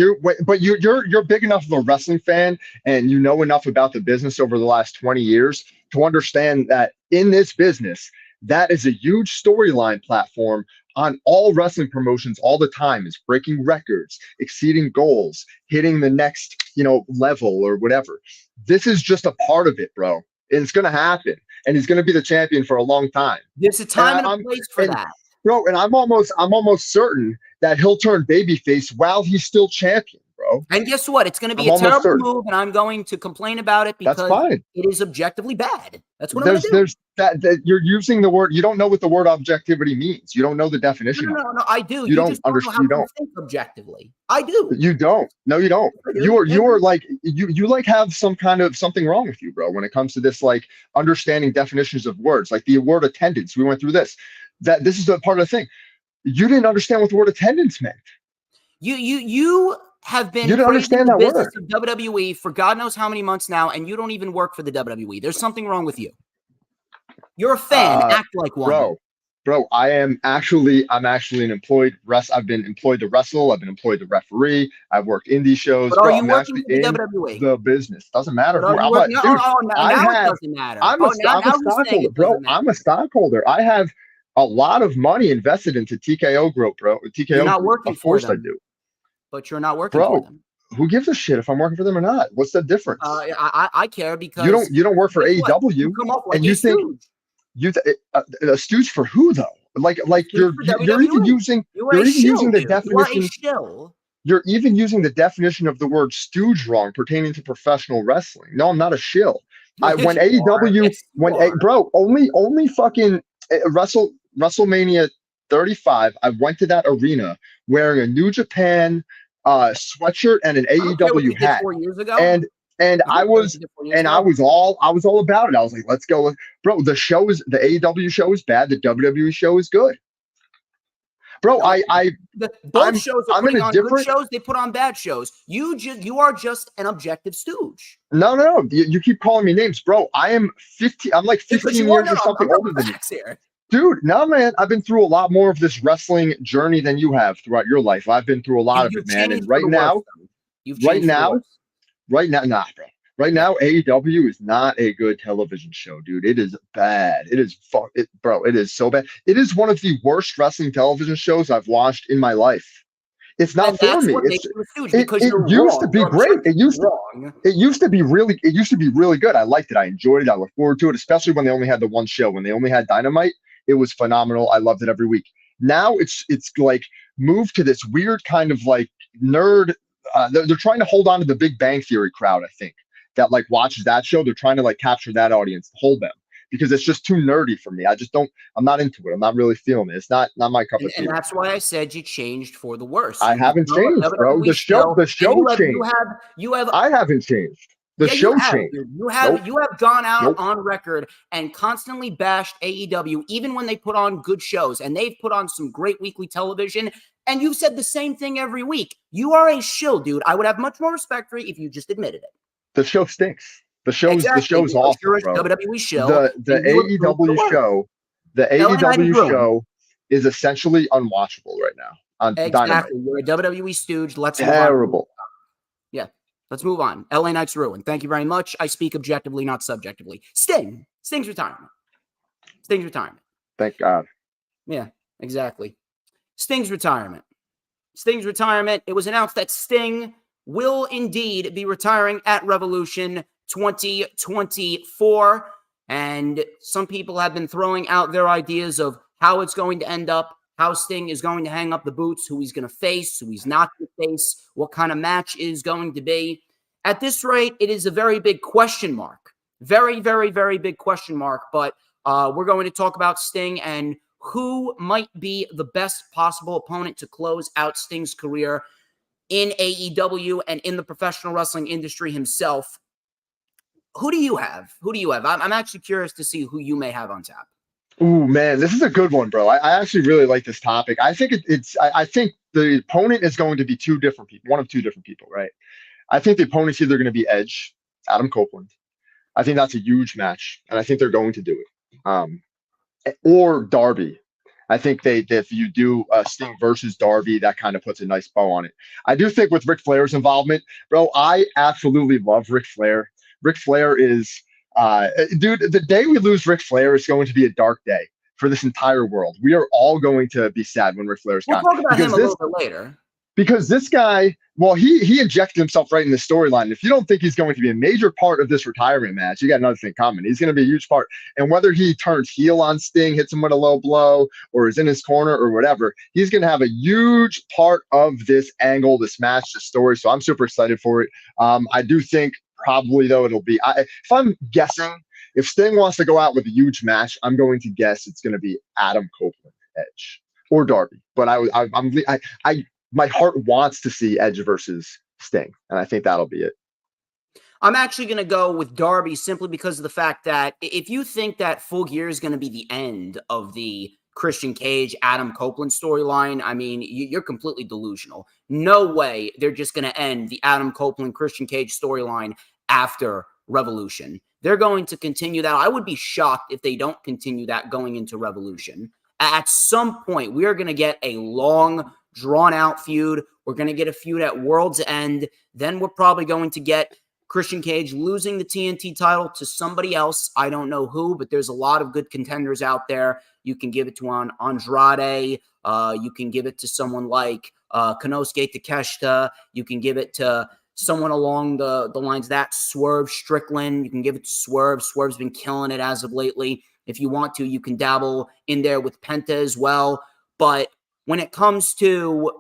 you're big enough of a wrestling fan and you know enough about the business over the last 20 years to understand that in this business, that is a huge storyline platform on all wrestling promotions all the time, is breaking records, exceeding goals, hitting the next, level or whatever. This is just a part of it, bro. And it's going to happen. And he's going to be the champion for a long time. There's a time and a place for that. Bro, and I'm almost certain that he'll turn babyface while he's still champion, bro. And guess what? It's going to be a terrible move, and I'm going to complain about it because it is objectively bad. That's what I'm going to do. There's that you're using the word. You don't know what the word objectivity means. You don't know the definition. No, I do. You don't understand. You don't think objectively. I do. You don't. No, you don't. You are like you like have some kind of something wrong with you, bro. When it comes to this, like understanding definitions of words, like the word attendance. We went through this. That this is a part of the thing. You didn't understand what the word attendance meant. You have been. You didn't understand that word. Of WWE for God knows how many months now, and you don't even work for the WWE. There's something wrong with you. You're a fan. Act like one, bro. I'm actually an employed I've been employed to wrestle. I've been employed to referee. I've worked indie shows. But are you working for the WWE? The business doesn't matter. Now it doesn't matter. I'm a stockholder, bro. I'm a stockholder. I have a lot of money invested into TKO Group, bro. TKO. You're not working of course for them. I do. But you're not working for them. Who gives a shit if I'm working for them or not? What's the difference? I care because you don't work for AEW. You come up like and you think a stooge for who though? Like you're even using the definition. You're even using the definition of the word stooge wrong pertaining to professional wrestling. No, I'm not a shill. When AEW only fucking WrestleMania 35, I went to that arena wearing a New Japan sweatshirt and an AEW hat. 4 years ago? And I was all about it. I was like, let's go. Bro, the AEW show is bad. The WWE show is good. Bro, both shows are putting on good shows. They put on bad shows. You are just an objective stooge. No. You keep calling me names, bro. I am 15. I'm like 15 years or something older than you. Here. Dude, no, man. I've been through a lot more of this wrestling journey than you have throughout your life. I've been through a lot of it, man. And right now, nah, bro. Right now, AEW is not a good television show, dude. It is bad. It is It is so bad. It is one of the worst wrestling television shows I've watched in my life. It's not for me. It used to be great. It used to be really good. I liked it. I enjoyed it. I looked forward to it, especially when they only had the one show. When they only had Dynamite, it was phenomenal. I loved it every week. Now it's like moved to this weird kind of like nerd. They're trying to hold on to the Big Bang Theory crowd, I think, that like watches that show. They're trying to like capture that audience, hold them, because it's just too nerdy for me. I'm not into it. I'm not really feeling it. It's not my cup of tea. And that's why I said you changed for the worse. I haven't changed, bro. The show changed. I haven't changed. The show changed. You have gone out on record and constantly bashed AEW, even when they put on good shows, and they've put on some great weekly television. And you've said the same thing every week. You are a shill, dude. I would have much more respect for you if you just admitted it. The show stinks. The show's awful, bro. WWE show. The AEW show is essentially unwatchable right now on Dynamite. You're a WWE stooge. Let's terrible. Yeah. Let's move on. LA Knight's ruined. Thank you very much. I speak objectively, not subjectively. Sting's retirement. Sting's retirement. Thank God. Yeah, exactly. Sting's retirement. Sting's retirement. It was announced that Sting will indeed be retiring at Revolution 2024. And some people have been throwing out their ideas of how it's going to end up, how Sting is going to hang up the boots, who he's going to face, who he's not going to face, what kind of match is going to be. At this rate, it is a very big question mark. Very, very, very big question mark. But we're going to talk about Sting and who might be the best possible opponent to close out Sting's career in AEW and in the professional wrestling industry himself. Who do you have? I'm actually curious to see who you may have on tap. Ooh, man, this is a good one, bro. I actually really like this topic. I think I think the opponent is going to be one of two different people, right? I think the opponent's either going to be Edge, Adam Copeland. I think that's a huge match, and I think they're going to do it. Or Darby. I think if you do Sting versus Darby, that kind of puts a nice bow on it. I do think with Ric Flair's involvement, bro, I absolutely love Ric Flair. Ric Flair is, dude, the day we lose Ric Flair is going to be a dark day for this entire world. We are all going to be sad when Ric Flair's gone. We'll talk about him a little bit later. Because this guy, well, he injected himself right in the storyline. If you don't think he's going to be a major part of this retirement match, you got another thing coming. He's going to be a huge part. And whether he turns heel on Sting, hits him with a low blow, or is in his corner or whatever, he's going to have a huge part of this angle, this match, this story. So I'm super excited for it. I do think probably, though, it'll be, if I'm guessing, if Sting wants to go out with a huge match, I'm going to guess it's going to be Adam Copeland, Edge, or Darby. But my heart wants to see Edge versus Sting, and I think that'll be it. I'm actually going to go with Darby simply because of the fact that if you think that Full Gear is going to be the end of the Christian Cage, Adam Copeland storyline, I mean, you're completely delusional. No way they're just going to end the Adam Copeland, Christian Cage storyline after Revolution. They're going to continue that. I would be shocked if they don't continue that going into Revolution. At some point, we are going to get a long, drawn-out feud. We're going to get a feud at World's End. Then we're probably going to get Christian Cage losing the TNT title to somebody else. I don't know who, but there's a lot of good contenders out there. You can give it to Andrade. You can give it to someone like Konosuke Takeshita. You can give it to someone along the lines of that, Swerve Strickland. You can give it to Swerve. Swerve's been killing it as of lately. If you want to, you can dabble in there with Penta as well. But when it comes to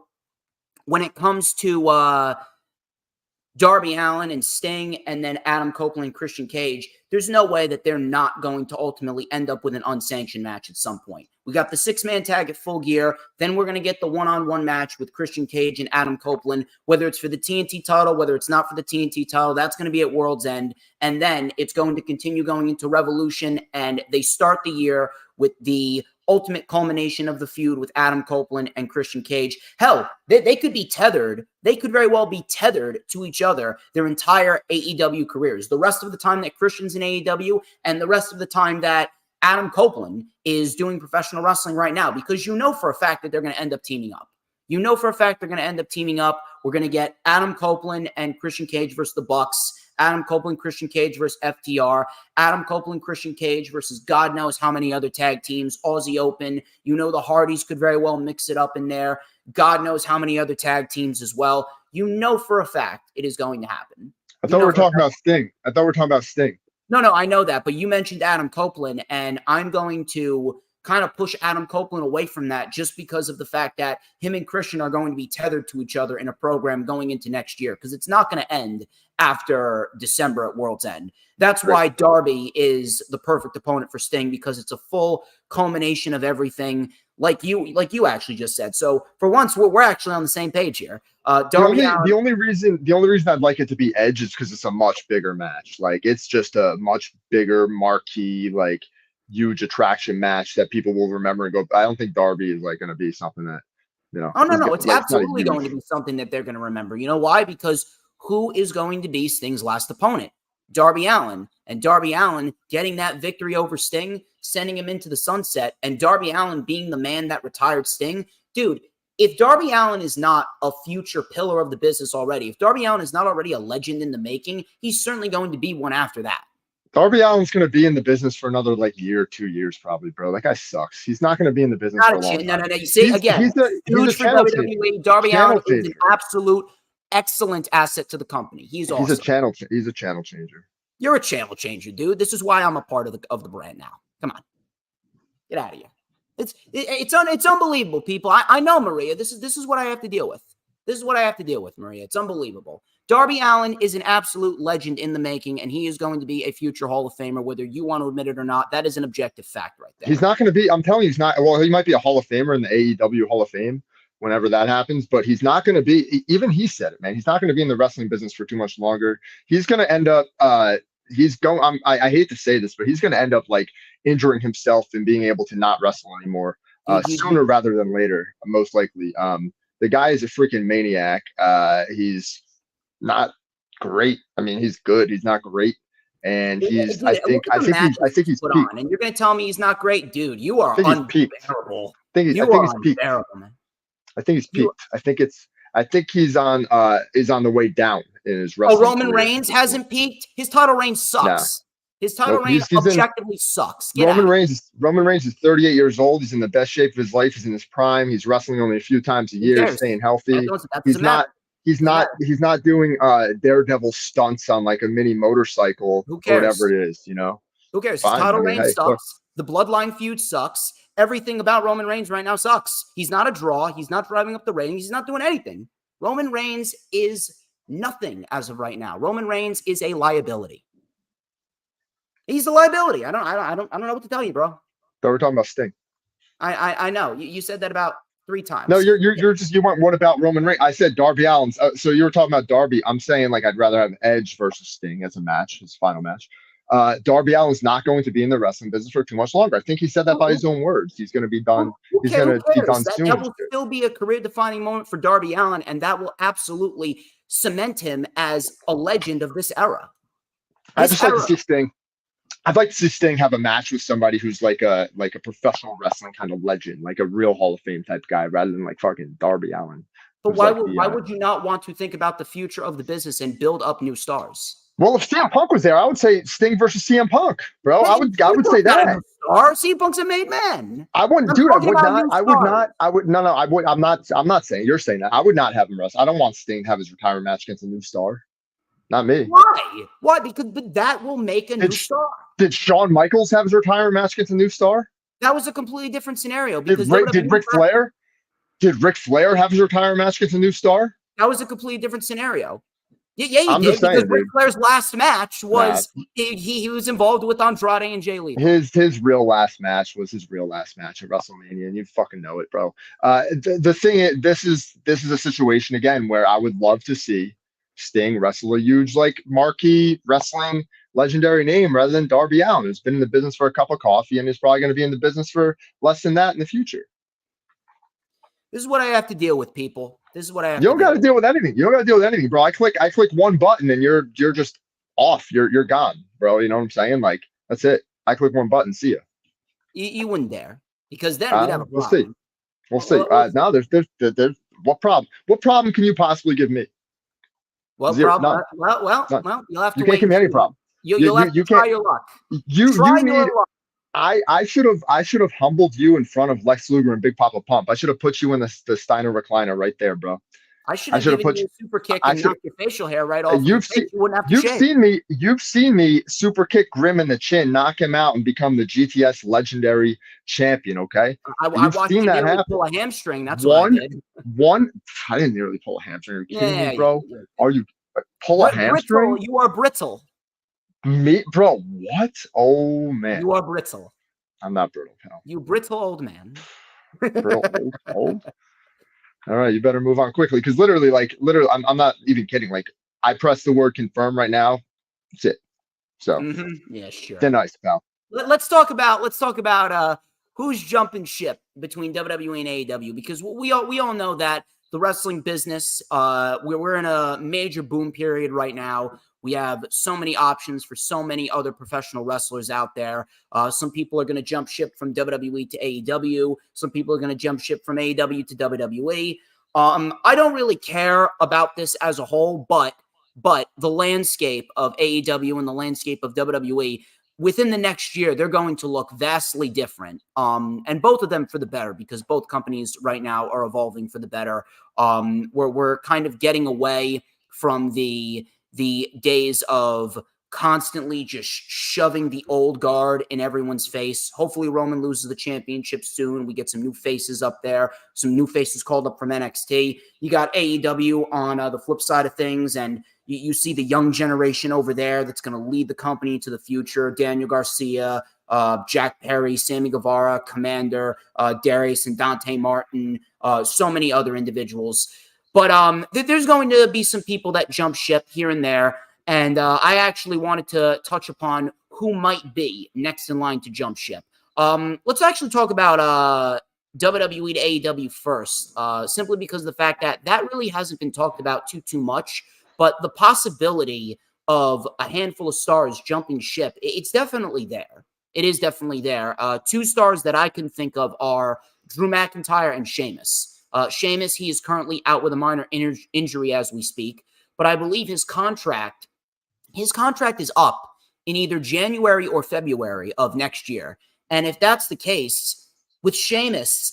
Darby Allin and Sting and then Adam Copeland and Christian Cage, there's no way that they're not going to ultimately end up with an unsanctioned match at some point. We got the 6-man tag at Full Gear. Then we're going to get the one-on-one match with Christian Cage and Adam Copeland, whether it's for the TNT title, whether it's not for the TNT title, that's going to be at World's End. And then it's going to continue going into Revolution, and they start the year with the ultimate culmination of the feud with Adam Copeland and Christian Cage. Hell, they could be tethered. They could very well be tethered to each other their entire AEW careers. The rest of the time that Christian's in AEW and the rest of the time that Adam Copeland is doing professional wrestling right now, because you know for a fact that they're going to end up teaming up. You know for a fact they're going to end up teaming up. We're going to get Adam Copeland and Christian Cage versus the Bucks. Adam Copeland, Christian Cage versus FTR. Adam Copeland, Christian Cage versus God knows how many other tag teams. Aussie Open. You know the Hardys could very well mix it up in there. God knows how many other tag teams as well. You know for a fact it is going to happen. I thought we were talking about Sting. No, I know that. But you mentioned Adam Copeland, and I'm going to kind of push Adam Copeland away from that just because of the fact that him and Christian are going to be tethered to each other in a program going into next year, because it's not going to end after December at World's End. That's why Darby is the perfect opponent for Sting, because it's a full culmination of everything, like you actually just said. So for once, we're actually on the same page here. Darby, the only reason I'd like it to be Edge is because it's a much bigger match. Like, it's just a much bigger marquee, like, huge attraction match that people will remember and go. I don't think Darby is like going to be something that, you know. Oh no, it's absolutely going to be something that they're going to remember. You know why? Because who is going to be Sting's last opponent? Darby Allin. And Darby Allin getting that victory over Sting, sending him into the sunset, and Darby Allin being the man that retired Sting. Dude, if Darby Allin is not a future pillar of the business already, if Darby Allin is not already a legend in the making, he's certainly going to be one after that. Darby Allin's going to be in the business for another year, 2 years, probably, bro. That guy sucks. He's not going to be in the business for a long time. No. You see, again, huge for WWE. Darby Allin is an absolute excellent asset to the company. He's awesome. He's a channel changer. You're a channel changer, dude. This is why I'm a part of the brand now. Come on, get out of here. It's unbelievable, people. I know, Maria. This is what I have to deal with. This is what I have to deal with, Maria. It's unbelievable. Darby Allin is an absolute legend in the making, and he is going to be a future Hall of Famer, whether you want to admit it or not. That is an objective fact right there. He's not going to be, I'm telling you, he's not. Well, he might be a Hall of Famer in the AEW Hall of Fame whenever that happens, but he's not going to be, even he said it, man. He's not going to be in the wrestling business for too much longer. He's going to end up, I hate to say this, but he's going to end up injuring himself and being able to not wrestle anymore sooner rather than later, most likely. The guy is a freaking maniac. He's not great. I mean, he's good. He's not great. And he's, I think he's peaked. And you're going to tell me he's not great? Dude, you are unbearable. I think he's peaked. Man. I think he's peaked. I think he's on the way down in his wrestling. Oh, Roman Reigns hasn't peaked? His title reign sucks. Nah. His title reign objectively sucks. Roman Reigns is 38 years old. He's in the best shape of his life. He's in his prime. He's wrestling only a few times a year, staying healthy. He's not doing daredevil stunts on a mini motorcycle or whatever it is, Who cares? His title reign sucks. The bloodline feud sucks. Everything about Roman Reigns right now sucks. He's not a draw. He's not driving up the ratings. He's not doing anything. Roman Reigns is nothing as of right now. Roman Reigns is a liability. He's a liability. I don't know what to tell you, bro. So we're talking about Sting. I know. You said that about 3 times. No, you went, what about Roman Reigns? I said Darby Allin. So you were talking about Darby. I'm saying I'd rather have Edge versus Sting as a match, his final match. Darby Allin's not going to be in the wrestling business for too much longer. I think he said that by his own words. He's going to be done. He's going to be done soon. That will still be a career-defining moment for Darby Allin, and that will absolutely cement him as a legend of this era. I'd just like to see Sting. I'd like to see Sting have a match with somebody who's like a professional wrestling kind of legend, like a real Hall of Fame type guy, rather than fucking Darby Allin. But why would you not want to think about the future of the business and build up new stars? Well, if CM Punk was there, I would say Sting versus CM Punk, bro. I would say that. CM Punk's a made man. I wouldn't, dude. I'm not saying you're saying that. I would not have him wrestle. I don't want Sting to have his retirement match against a new star. Not me. Why? Because that will make a new star. Did Shawn Michaels have his retirement match against a new star? That was a completely different scenario. Because did Ric Flair have his retirement match against a new star? That was a completely different scenario. Yeah, he did, because Ric Flair's last match was he was involved with Andrade and Jay Alletto. His real last match was his real last match at WrestleMania, and you fucking know it, bro. The thing is, this is a situation again where I would love to see Sting wrestle a huge marquee wrestling legendary name rather than Darby Allin, who's been in the business for a cup of coffee and is probably going to be in the business for less than that in the future. This is what I have to deal with, people. This is what I have. You don't got to deal with anything. You don't got to deal with anything, bro. I click one button and you're just off. You're gone, bro. You know what I'm saying? That's it. I click one button. See ya. You wouldn't dare, because then we'd have a problem. We'll see. Now there's what problem? What problem can you possibly give me? Well, you'll have to. You can't give me any problem. You'll have to try your luck. I should have humbled you in front of Lex Luger and Big Papa Pump. I should have put you in the Steiner recliner right there, bro. I should have given you a super kick and knocked your facial hair right off. You wouldn't have to shave. You've seen me super kick Grim in the chin, knock him out, and become the GTS legendary champion. Okay, I watched you nearly pull a hamstring. That's what I did. I didn't nearly pull a hamstring. Are you kidding me, bro? Are you pull a hamstring? You are brittle. Me, bro? What? Oh man, you are brittle. I'm not brittle, pal. You brittle old man. Brittle old. All right, you better move on quickly, because literally, I'm not even kidding. I press the word confirm right now. That's it. So yeah, sure. They're nice, pal. Let's talk about who's jumping ship between WWE and AEW, because we all know that the wrestling business, we're in a major boom period right now. We have so many options for so many other professional wrestlers out there. Some people are going to jump ship from WWE to AEW. Some people are going to jump ship from AEW to WWE. I don't really care about this as a whole, but the landscape of AEW and the landscape of WWE within the next year, they're going to look vastly different. And both of them for the better, because both companies right now are evolving for the better. We're kind of getting away from the days of constantly just shoving the old guard in everyone's face. Hopefully Roman loses the championship soon. We get some new faces up there, some new faces called up from NXT. You got AEW on the flip side of things, and you see the young generation over there that's going to lead the company to the future. Daniel Garcia, Jack Perry, Sammy Guevara, Commander, Darius and Dante Martin, so many other individuals. But there's going to be some people that jump ship here and there. And I actually wanted to touch upon who might be next in line to jump ship. Let's actually talk about WWE to AEW first, simply because of the fact that really hasn't been talked about too much. But the possibility of a handful of stars jumping ship, it's definitely there. It is definitely there. Two stars that I can think of are Drew McIntyre and Sheamus. Sheamus, he is currently out with a minor injury as we speak, but I believe his contract is up in either January or February of next year. And if that's the case, with Sheamus,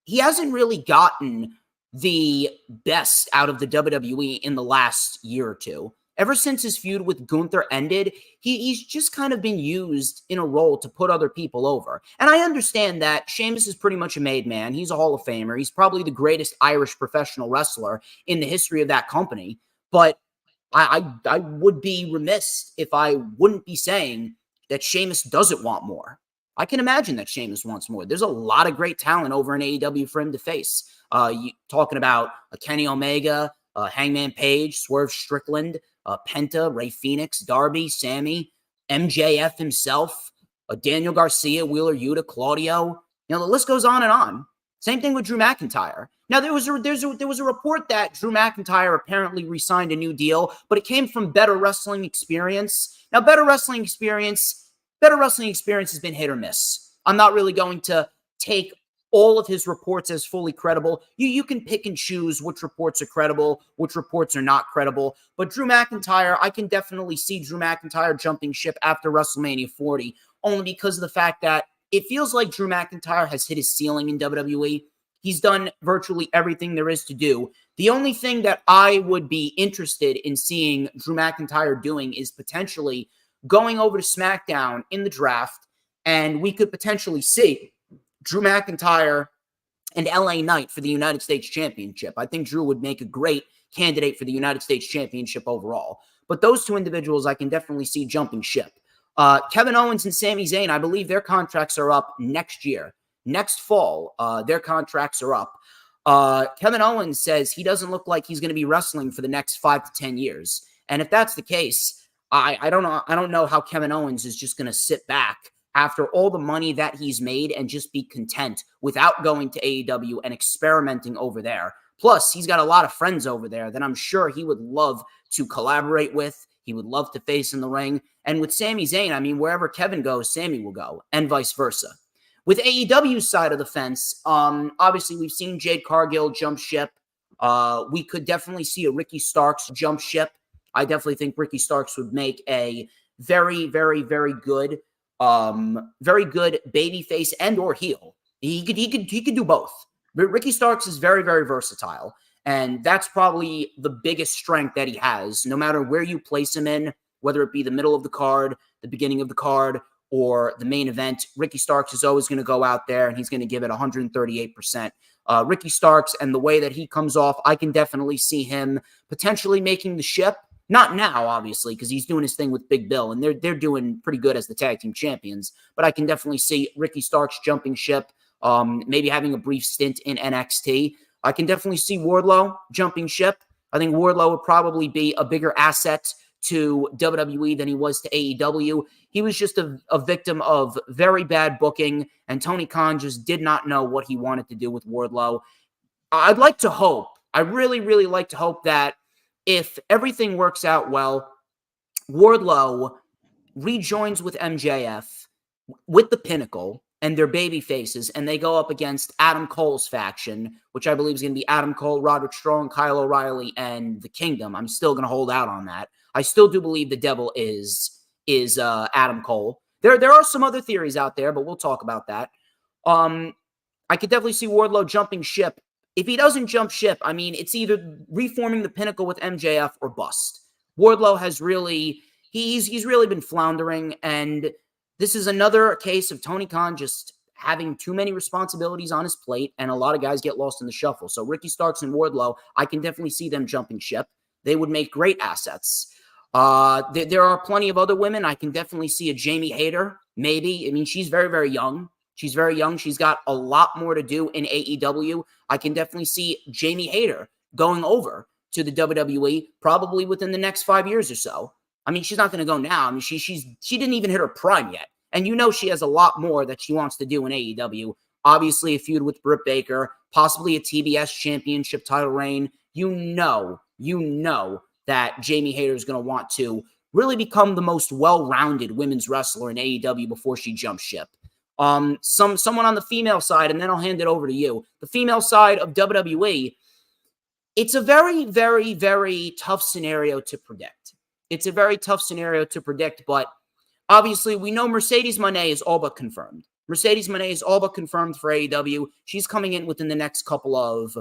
he hasn't really gotten the best out of the WWE in the last year or two. Ever since his feud with Gunther ended, he's just kind of been used in a role to put other people over. And I understand that Sheamus is pretty much a made man. He's a Hall of Famer. He's probably the greatest Irish professional wrestler in the history of that company. But I would be remiss if I wouldn't be saying that Sheamus doesn't want more. I can imagine that Sheamus wants more. There's a lot of great talent over in AEW for him to face. Talking about Kenny Omega, Hangman Page, Swerve Strickland, Penta, Rey Fenix, Darby, Sammy, MJF himself, Daniel Garcia, Wheeler Yuta, Claudio. The list goes on and on. Same thing with Drew McIntyre. Now, there was a report that Drew McIntyre apparently re-signed a new deal, but it came from Better Wrestling Experience. Now, Better Wrestling Experience has been hit or miss. I'm not really going to take all of his reports as fully credible. You can pick and choose which reports are credible, which reports are not credible. But Drew McIntyre, I can definitely see Drew McIntyre jumping ship after WrestleMania 40, only because of the fact that it feels like Drew McIntyre has hit his ceiling in WWE. He's done virtually everything there is to do. The only thing that I would be interested in seeing Drew McIntyre doing is potentially going over to SmackDown in the draft, and we could potentially see Drew McIntyre and LA Knight for the United States Championship. I think Drew would make a great candidate for the United States Championship overall. But those two individuals I can definitely see jumping ship. Kevin Owens and Sami Zayn, I believe their contracts are up next year. Next fall, their contracts are up. Kevin Owens says he doesn't look like he's going to be wrestling for the next 5 to 10 years. And if that's the case, I don't know how Kevin Owens is just going to sit back after all the money that he's made and just be content without going to AEW and experimenting over there. Plus, he's got a lot of friends over there that I'm sure he would love to collaborate with. He would love to face in the ring. And with Sami Zayn, I mean, wherever Kevin goes, Sami will go, and vice versa. With AEW's side of the fence, obviously we've seen Jade Cargill jump ship. We could definitely see a Ricky Starks jump ship. I definitely think Ricky Starks would make a very, very, very good babyface and or heel. He could do both. But Ricky Starks is very, very versatile. And that's probably the biggest strength that he has. No matter where you place him in, whether it be the middle of the card, the beginning of the card, or the main event, Ricky Starks is always going to go out there and he's going to give it 138%. Ricky Starks and the way that he comes off, I can definitely see him potentially making the ship. Not now, obviously, because he's doing his thing with Big Bill, and they're doing pretty good as the tag team champions. But I can definitely see Ricky Starks jumping ship, maybe having a brief stint in NXT. I can definitely see Wardlow jumping ship. I think Wardlow would probably be a bigger asset to WWE than he was to AEW. He was just a victim of very bad booking, and Tony Khan just did not know what he wanted to do with Wardlow. I'd like to hope I really, really like to hope that if everything works out well, Wardlow rejoins with MJF with the Pinnacle and their baby faces, and they go up against Adam Cole's faction, which I believe is going to be Adam Cole, Roderick Strong, Kyle O'Reilly, and the Kingdom. I'm still going to hold out on that. I still do believe the devil is Adam Cole. There are some other theories out there, but we'll talk about that. I could definitely see Wardlow jumping ship. If he doesn't jump ship, I mean, it's either reforming the Pinnacle with MJF or bust. Wardlow has really, he's really been floundering, and this is another case of Tony Khan just having too many responsibilities on his plate, and a lot of guys get lost in the shuffle. So Ricky Starks and Wardlow, I can definitely see them jumping ship. They would make great assets. There are plenty of other women. I can definitely see a Jamie Hayter, maybe. I mean, she's very, very young. She's very young. She's got a lot more to do in AEW. I can definitely see Jamie Hayter going over to the WWE probably within the next 5 years or so. I mean, she's not going to go now. I mean, she didn't even hit her prime yet. And you know she has a lot more that she wants to do in AEW. Obviously, a feud with Britt Baker, possibly a TBS championship title reign. You know that Jamie Hayter is going to want to really become the most well-rounded women's wrestler in AEW before she jumps ship. Someone on the female side, and then I'll hand it over to you. The female side of WWE, it's a very, very, very tough scenario to predict. It's a very tough scenario to predict, but obviously we know Mercedes Moné is all but confirmed. Mercedes Moné is all but confirmed for AEW. She's coming in within the next couple of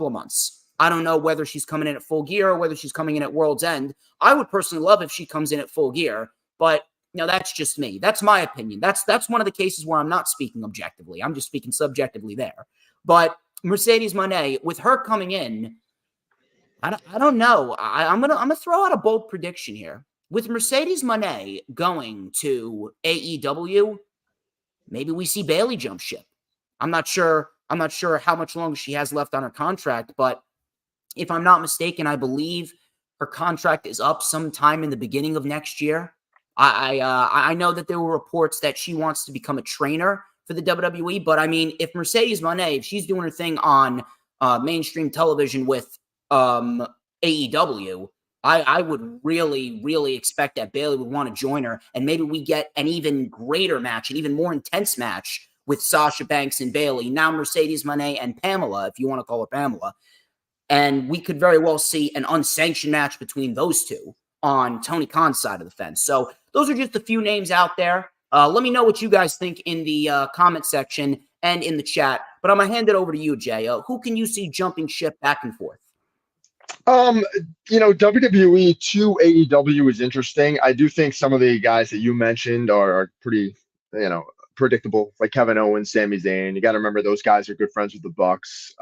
months. I don't know whether she's coming in at Full Gear or whether she's coming in at World's End. I would personally love if she comes in at Full Gear, but that's just me. That's my opinion. That's one of the cases where I'm not speaking objectively. I'm just speaking subjectively there. But Mercedes Moné, with her coming in, I don't know. I'm gonna throw out a bold prediction here. With Mercedes Moné going to AEW, maybe we see Bayley jump ship. I'm not sure how much longer she has left on her contract, but if I'm not mistaken, I believe her contract is up sometime in the beginning of next year. I know that there were reports that she wants to become a trainer for the WWE, but I mean, if Mercedes Moné, if she's doing her thing on mainstream television with AEW, I would really, really expect that Bayley would want to join her, and maybe we get an even greater match, an even more intense match with Sasha Banks and Bayley, now Mercedes Moné and Pamela, if you want to call her Pamela. And we could very well see an unsanctioned match between those two on Tony Khan's side of the fence. So those are just a few names out there. Let me know what you guys think in the comment section and in the chat. But I'm going to hand it over to you, Jay. Who can you see jumping ship back and forth? WWE to AEW is interesting. I do think some of the guys that you mentioned are pretty, predictable, like Kevin Owens, Sami Zayn. You got to remember those guys are good friends with the Bucks.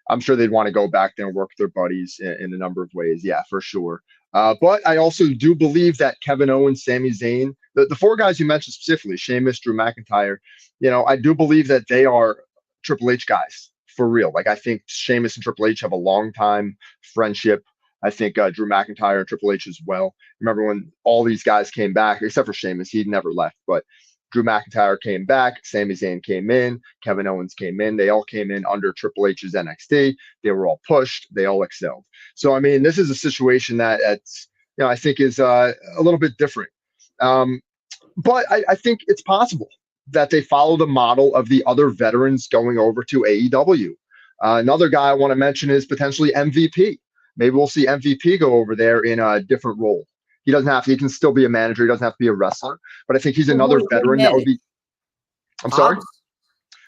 I'm sure they'd want to go back there and work with their buddies in a number of ways. Yeah, for sure. But I also do believe that Kevin Owens, Sami Zayn, the four guys you mentioned specifically, Sheamus, Drew McIntyre, I do believe that they are Triple H guys for real. Like, I think Sheamus and Triple H have a long time friendship. I think Drew McIntyre and Triple H as well. Remember when all these guys came back, except for Sheamus, he never left, but Drew McIntyre came back, Sami Zayn came in, Kevin Owens came in. They all came in under Triple H's NXT. They were all pushed. They all excelled. So, I mean, this is a situation that's, I think is a little bit different. But I think it's possible that they follow the model of the other veterans going over to AEW. Another guy I want to mention is potentially MVP. Maybe we'll see MVP go over there in a different role. He doesn't have to, he can still be a manager. He doesn't have to be a wrestler, but I think he's another veteran that would be, I'm sorry.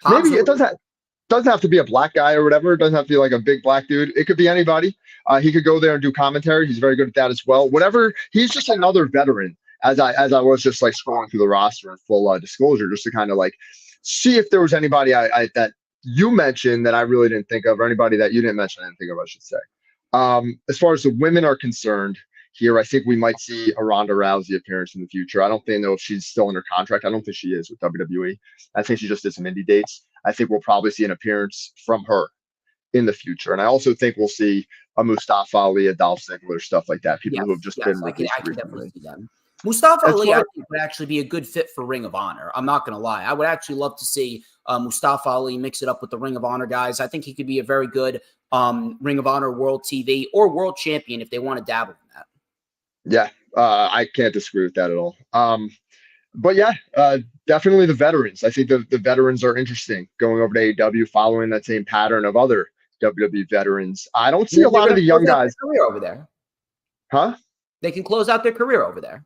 Maybe it doesn't have to be a black guy or whatever. It doesn't have to be like a big black dude. It could be anybody. He could go there and do commentary. He's very good at that as well. Whatever. He's just another veteran as I was just like scrolling through the roster in full disclosure, just to kind of like see if there was anybody that you mentioned that I really didn't think of, or anybody that you didn't mention I didn't think of, I should say. As far as the women are concerned, here, I think we might see a Ronda Rousey appearance in the future. I don't know if she's still under contract. I don't think she is with WWE. I think she just did some indie dates. I think we'll probably see an appearance from her in the future. And I also think we'll see a Mustafa Ali, a Dolph Ziggler, stuff like that. People who have just been I can definitely see them. Mustafa Ali, I think, would actually be a good fit for Ring of Honor. I'm not going to lie. I would actually love to see Mustafa Ali mix it up with the Ring of Honor guys. I think he could be a very good Ring of Honor World TV or World Champion if they want to dabble in that. Yeah, I can't disagree with that at all. But yeah, definitely the veterans. I think the veterans are interesting going over to AEW, following that same pattern of other WWE veterans. I don't see a lot of the young guys career over there. Huh? They can close out their career over there.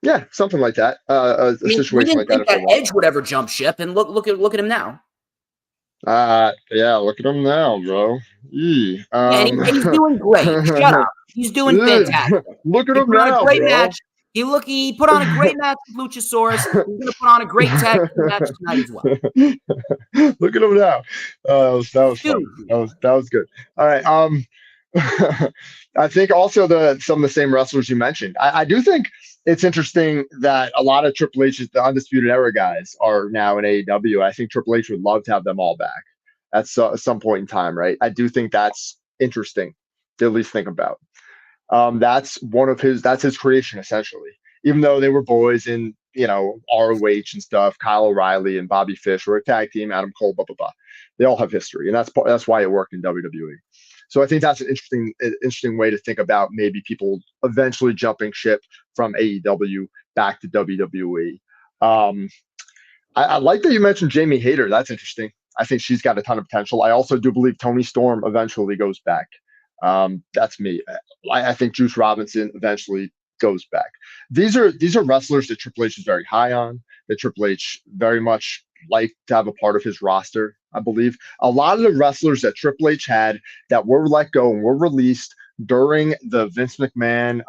Yeah, something like that. A situation like that. We didn't think that Edge would ever jump ship, and look at him now. Yeah, look at him now, bro. And he's doing great. Shut up. He's doing fantastic. Look at him now, great bro. Match. He put on a great match with Luchasaurus. He's going to put on a great tag match tonight as well. Look at him now. That was fun. That was good. All right. I think also some of the same wrestlers you mentioned. I do think it's interesting that a lot of Triple H's, the Undisputed Era guys, are now in AEW. I think Triple H would love to have them all back at some point in time, right? I do think that's interesting to at least think about. That's his creation, essentially. Even though they were boys in, ROH and stuff, Kyle O'Reilly and Bobby Fish were a tag team, Adam Cole, blah, blah, blah. They all have history, and that's why it worked in WWE. So I think that's an interesting way to think about maybe people eventually jumping ship from AEW back to WWE. I like that you mentioned Jamie Hayter. That's interesting. I think she's got a ton of potential. I also do believe Toni Storm eventually goes back. That's me. I think Juice Robinson eventually goes back. These are wrestlers that Triple H is very high on, that Triple H very much like to have a part of his roster. I believe a lot of the wrestlers that Triple H had that were let go and were released during the Vince McMahon,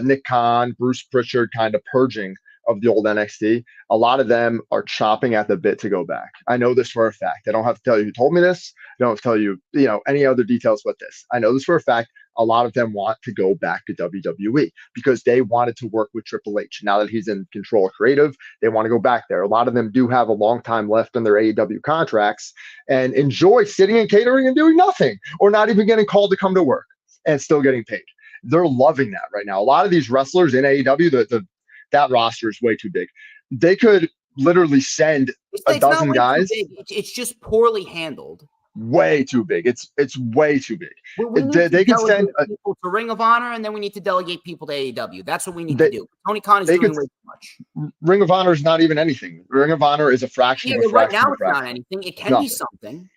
Nick Khan, Bruce Pritchard kind of purging of the old NXT, a lot of them are chomping at the bit to go back. I know this for a fact. I don't have to tell you who told me this. I don't have to tell you, any other details about this. I know this for a fact. A lot of them want to go back to WWE because they wanted to work with Triple H. Now that he's in control of creative, they want to go back there. A lot of them do have a long time left in their AEW contracts and enjoy sitting and catering and doing nothing or not even getting called to come to work and still getting paid. They're loving that right now. A lot of these wrestlers in AEW, that roster is way too big. They could literally send a dozen guys. It's just poorly handled. Way too big. It's way too big. They can send people to Ring of Honor, and then we need to delegate people to AEW. That's what we need to do. Tony Khan is doing way too much. Ring of Honor is not even anything. Ring of Honor is a fraction. Yeah, right now it's not anything. It can be something.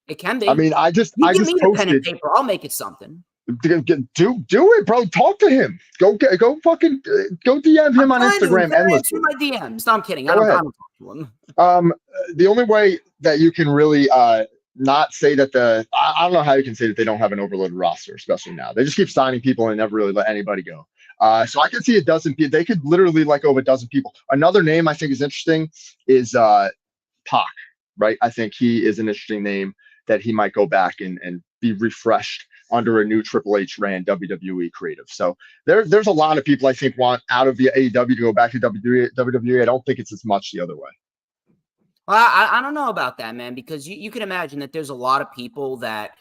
It can be. I mean, I just give me the pen and paper. I'll make it something. Do it, bro. Talk to him. Go fucking go DM him on Instagram endlessly. My DMs. No, I'm kidding. I don't talk to him. The only way that you can really not say that I don't know how you can say that they don't have an overloaded roster, especially now. They just keep signing people and never really let anybody go. So I can see a dozen people. They could literally let go of a dozen people. Another name I think is interesting is Pac, right? I think he is an interesting name that he might go back and be refreshed under a new Triple H ran WWE creative. So there's a lot of people I think want out of the AEW to go back to WWE. I don't think it's as much the other way. Well, I don't know about that, man, because you can imagine that there's a lot of people that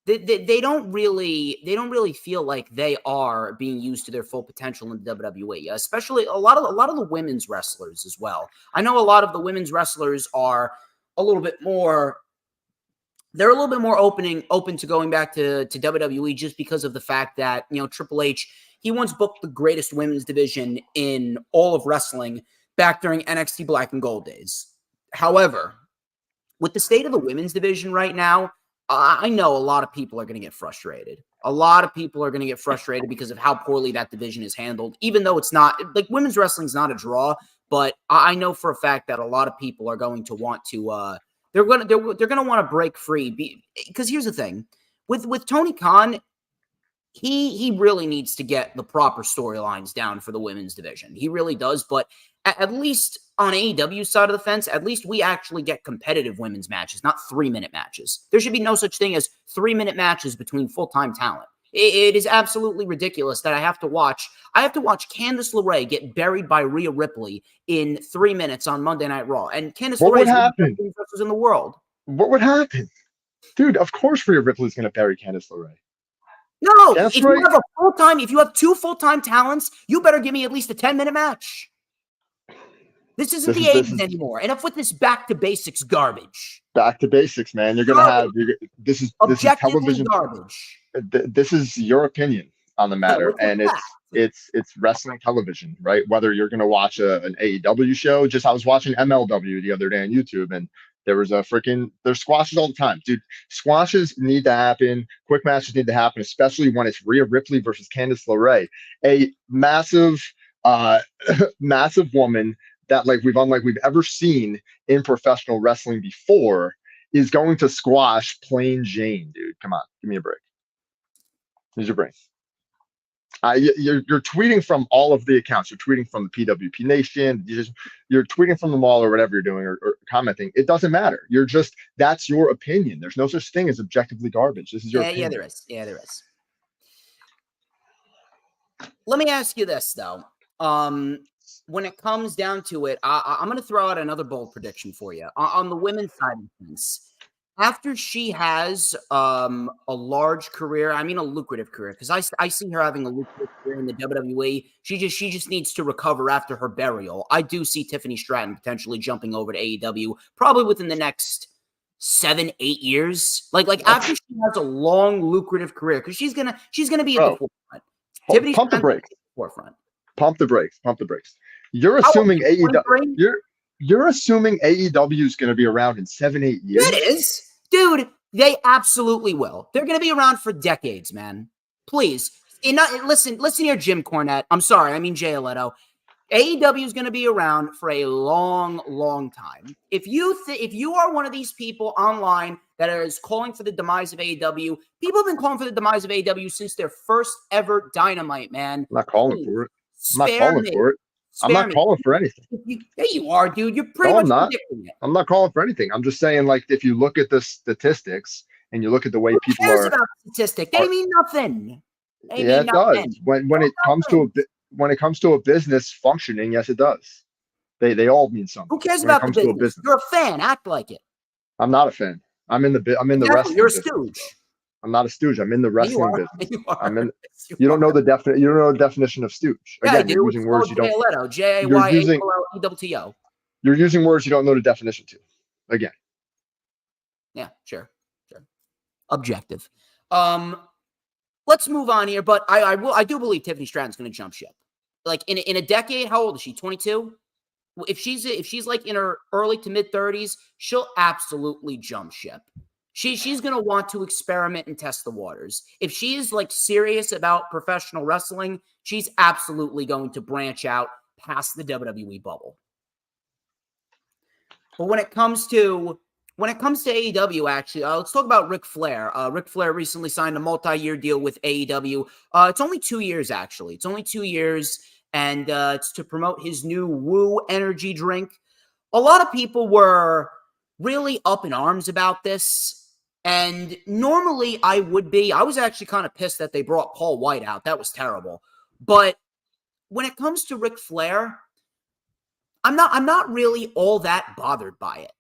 they don't really feel like they are being used to their full potential in the WWE, especially a lot of the women's wrestlers as well. I know a lot of the women's wrestlers are a little bit more. They're a little bit more open to going back to WWE just because of the fact that, Triple H, he once booked the greatest women's division in all of wrestling back during NXT Black and Gold days. However, with the state of the women's division right now, I know a lot of people are going to get frustrated. A lot of people are going to get frustrated because of how poorly that division is handled, even though it's not like women's wrestling is not a draw. But I know for a fact that a lot of people are going to want to, they're going to want to break free because here's the thing with Tony Khan, he really needs to get the proper storylines down for the women's division. He really does. But at least on AEW's side of the fence, at least we actually get competitive women's matches, not 3-minute matches. There should be no such thing as 3-minute matches between full-time talent. It is absolutely ridiculous that I have to watch Candice LeRae get buried by Rhea Ripley in 3 minutes on Monday Night Raw. And Candice LeRae is one of the best wrestlers in the world. What would happen? Dude, of course Rhea Ripley's going to bury Candice LeRae. No, That's if right. you have if you have 2 full-time talents, you better give me at least a 10-minute match. This isn't the This 80s is anymore. Enough with this back to basics garbage. back to basics, man. You're gonna have Garbage. this is Objectively television. garbage. This is your opinion on the matter, What's the and fact? it's wrestling television, right? Whether you're gonna watch an AEW show, I was watching MLW the other day on YouTube, and there's squashes all the time, dude. Squashes need to happen. Quick matches need to happen, especially when it's Rhea Ripley versus Candice LeRae, a massive, massive woman that unlike we've ever seen in professional wrestling before is going to squash plain Jane, dude. Come on, give me a break. Use your brain. You're tweeting from all of the accounts. You're tweeting from the PWP Nation. You're tweeting from them all, or whatever you're doing, or commenting. It doesn't matter. That's your opinion. There's no such thing as objectively garbage. This is your opinion. Yeah, there is. Yeah, there is. Let me ask you this though. When it comes down to it, I'm going to throw out another bold prediction for you on the women's side of things. After she has a large career, I mean a lucrative career, because I see her having a lucrative career in the WWE. She just needs to recover after her burial. I do see Tiffany Stratton potentially jumping over to AEW, probably within the next 7-8 years. Like after she has a long, lucrative career, because she's gonna be at the forefront. Tiffany Pump the brakes. Forefront. Pump the brakes. Pump the brakes. You're assuming AEW. You're assuming AEW is going to be around in 7-8 years. It is. Dude, they absolutely will. They're going to be around for decades, man. Please. Listen here, Jim Cornette. I'm sorry. I mean, Jay Alletto. AEW is going to be around for a long, long time. If you are one of these people online that is calling for the demise of AEW, people have been calling for the demise of AEW since their first ever Dynamite, man. I'm not calling for it. I'm not calling for anything. Yeah, you are, dude. You're pretty much predicting it. I'm not calling for anything. I'm just saying, like, if you look at the statistics and you look at the way people cares about statistics? They mean nothing. It does. When it comes to a business functioning, yes, it does. They all mean something. Who cares about the business? You're a fan. Act like it. I'm not a fan. I'm in the wrestling. You're a stooge. I'm not a stooge. I'm in the wrestling business. You don't know the definition of stooge. Again, you're using words you don't. Jayalletto. You're using words you don't know the definition to. Again. Yeah, sure. Objective. Let's move on here, but I do believe Tiffany Stratton's going to jump ship. Like in a decade, how old is she? 22? If she's like in her early to mid 30s, she'll absolutely jump ship. She's going to want to experiment and test the waters. If she is like serious about professional wrestling, she's absolutely going to branch out past the WWE bubble. But when it comes to AEW, actually, let's talk about Ric Flair. Ric Flair recently signed a multi-year deal with AEW. It's only 2 years, actually. It's only 2 years, and it's to promote his new Woo energy drink. A lot of people were really up in arms about this. And normally I would be. I was actually kind of pissed that they brought Paul White out. That was terrible. But when it comes to Ric Flair, I'm not really all that bothered by it.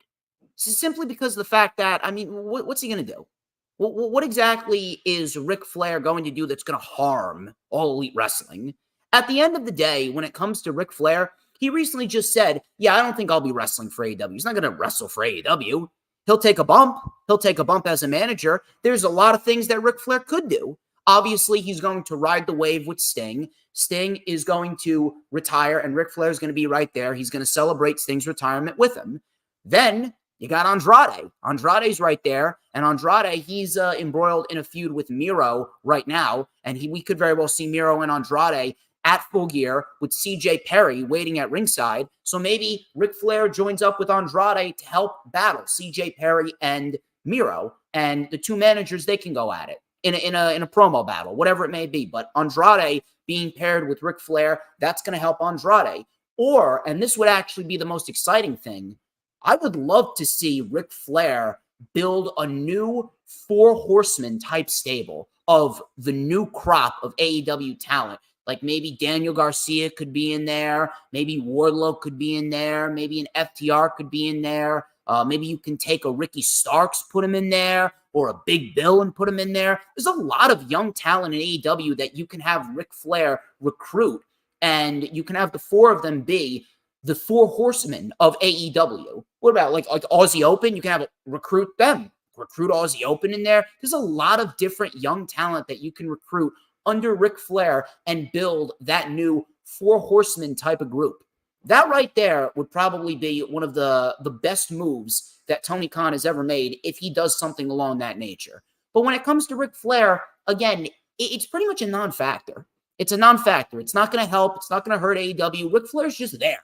Simply because of the fact that, I mean, what's he going to do? What exactly is Ric Flair going to do that's going to harm All Elite Wrestling? At the end of the day, when it comes to Ric Flair, he recently just said, yeah, I don't think I'll be wrestling for AEW. He's not going to wrestle for AEW. He'll take a bump. He'll take a bump as a manager. There's a lot of things that Ric Flair could do. Obviously, he's going to ride the wave with Sting. Sting is going to retire, and Ric Flair is going to be right there. He's going to celebrate Sting's retirement with him. Then you got Andrade. Andrade's right there, and Andrade, he's embroiled in a feud with Miro right now, and we could very well see Miro and Andrade at Full Gear with CJ Perry waiting at ringside. So maybe Ric Flair joins up with Andrade to help battle CJ Perry and Miro, and the two managers, they can go at it in a promo battle, whatever it may be. But Andrade being paired with Ric Flair, that's going to help Andrade. Or, and this would actually be the most exciting thing, I would love to see Ric Flair build a new 4 horsemen type stable of the new crop of AEW talent. Like maybe Daniel Garcia could be in there. Maybe Wardlow could be in there. Maybe an FTR could be in there. Maybe you can take a Ricky Starks, put him in there. or a Big Bill and put him in there. There's a lot of young talent in AEW that you can have Ric Flair recruit, and you can have the four of them be the four horsemen of AEW. What about like Aussie Open? You can have recruit them, recruit Aussie Open in there. There's a lot of different young talent that you can recruit under Ric Flair and build that new four horsemen type of group. That right there would probably be one of the best moves that Tony Khan has ever made if he does something along that nature. But when it comes to Ric Flair, again, it's pretty much a non-factor. It's a non-factor. It's not going to help. It's not going to hurt AEW. Ric Flair's just there.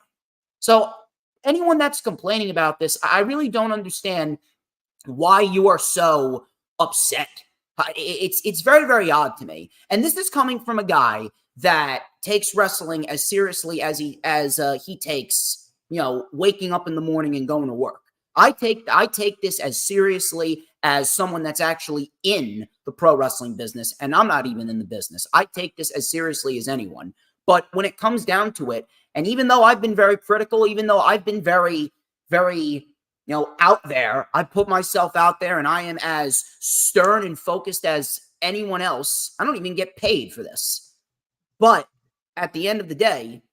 So anyone that's complaining about this, I really don't understand why you are so upset. It's very, very odd to me. And this is coming from a guy that takes wrestling as seriously as he takes, waking up in the morning and going to work. I take this as seriously as someone that's actually in the pro wrestling business, and I'm not even in the business. I take this as seriously as anyone. But when it comes down to it, and even though I've been very critical, even though I've been very, very, out there, I put myself out there, and I am as stern and focused as anyone else. I don't even get paid for this. But at the end of the day,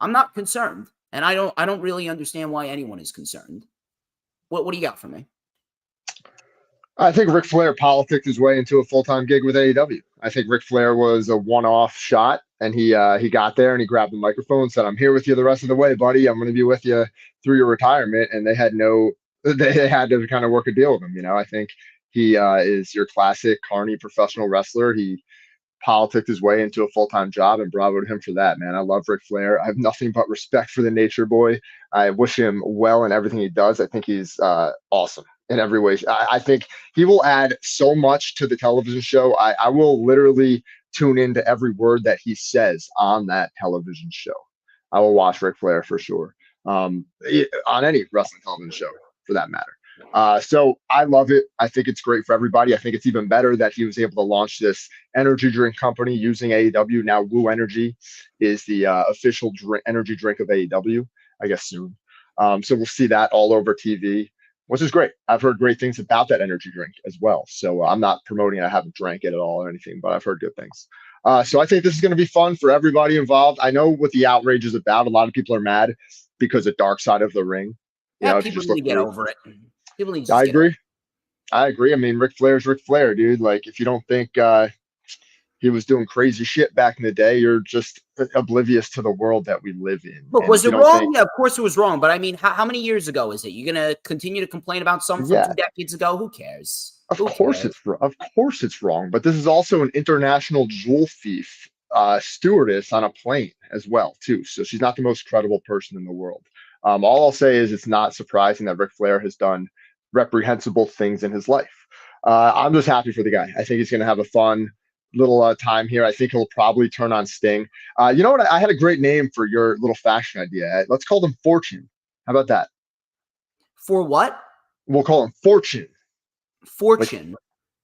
I'm not concerned, and I don't really understand why anyone is concerned. What do you got for me? I think Ric Flair politicked his way into a full-time gig with AEW. I think Ric Flair was a one-off shot, and he got there and he grabbed the microphone and said, "I'm here with you the rest of the way, buddy. I'm going to be with you through your retirement." And they had to kind of work a deal with him. I think he is your classic carny professional wrestler. He politicked his way into a full-time job, and bravo to him for that, man. I love Ric Flair. I have nothing but respect for the Nature Boy. I wish him well in everything he does. I think he's awesome in every way. I think he will add so much to the television show. I will literally tune into every word that he says on that television show. I will watch Ric Flair for sure, on any wrestling television show for that matter. So I love it. I think it's great for everybody. I think it's even better that he was able to launch this energy drink company using AEW. Now Woo Energy is the official energy drink of AEW, I guess soon. So we'll see that all over TV, which is great. I've heard great things about that energy drink as well. So I'm not promoting it. I haven't drank it at all or anything, but I've heard good things. So I think this is going to be fun for everybody involved. I know what the outrage is about. A lot of people are mad because of Dark Side of the Ring. People need to get over it. People need to I agree. I agree. I mean, Ric Flair's Ric Flair, dude. Like, if you don't think he was doing crazy shit back in the day, you're just oblivious to the world that we live in. Look, was it wrong? Yeah, of course it was wrong. But I mean, how many years ago is it? You're gonna continue to complain about something from 2 decades ago? Who cares? Of course it's wrong. But this is also an international jewel thief stewardess on a plane as well, too. So she's not the most credible person in the world. All I'll say is it's not surprising that Ric Flair has done reprehensible things in his life. I'm just happy for the guy. I think he's going to have a fun little time here. I think he'll probably turn on Sting. You know what? I had a great name for your little faction idea. Let's call them Fortune. How about that? For what? We'll call him Fortune. Fortune.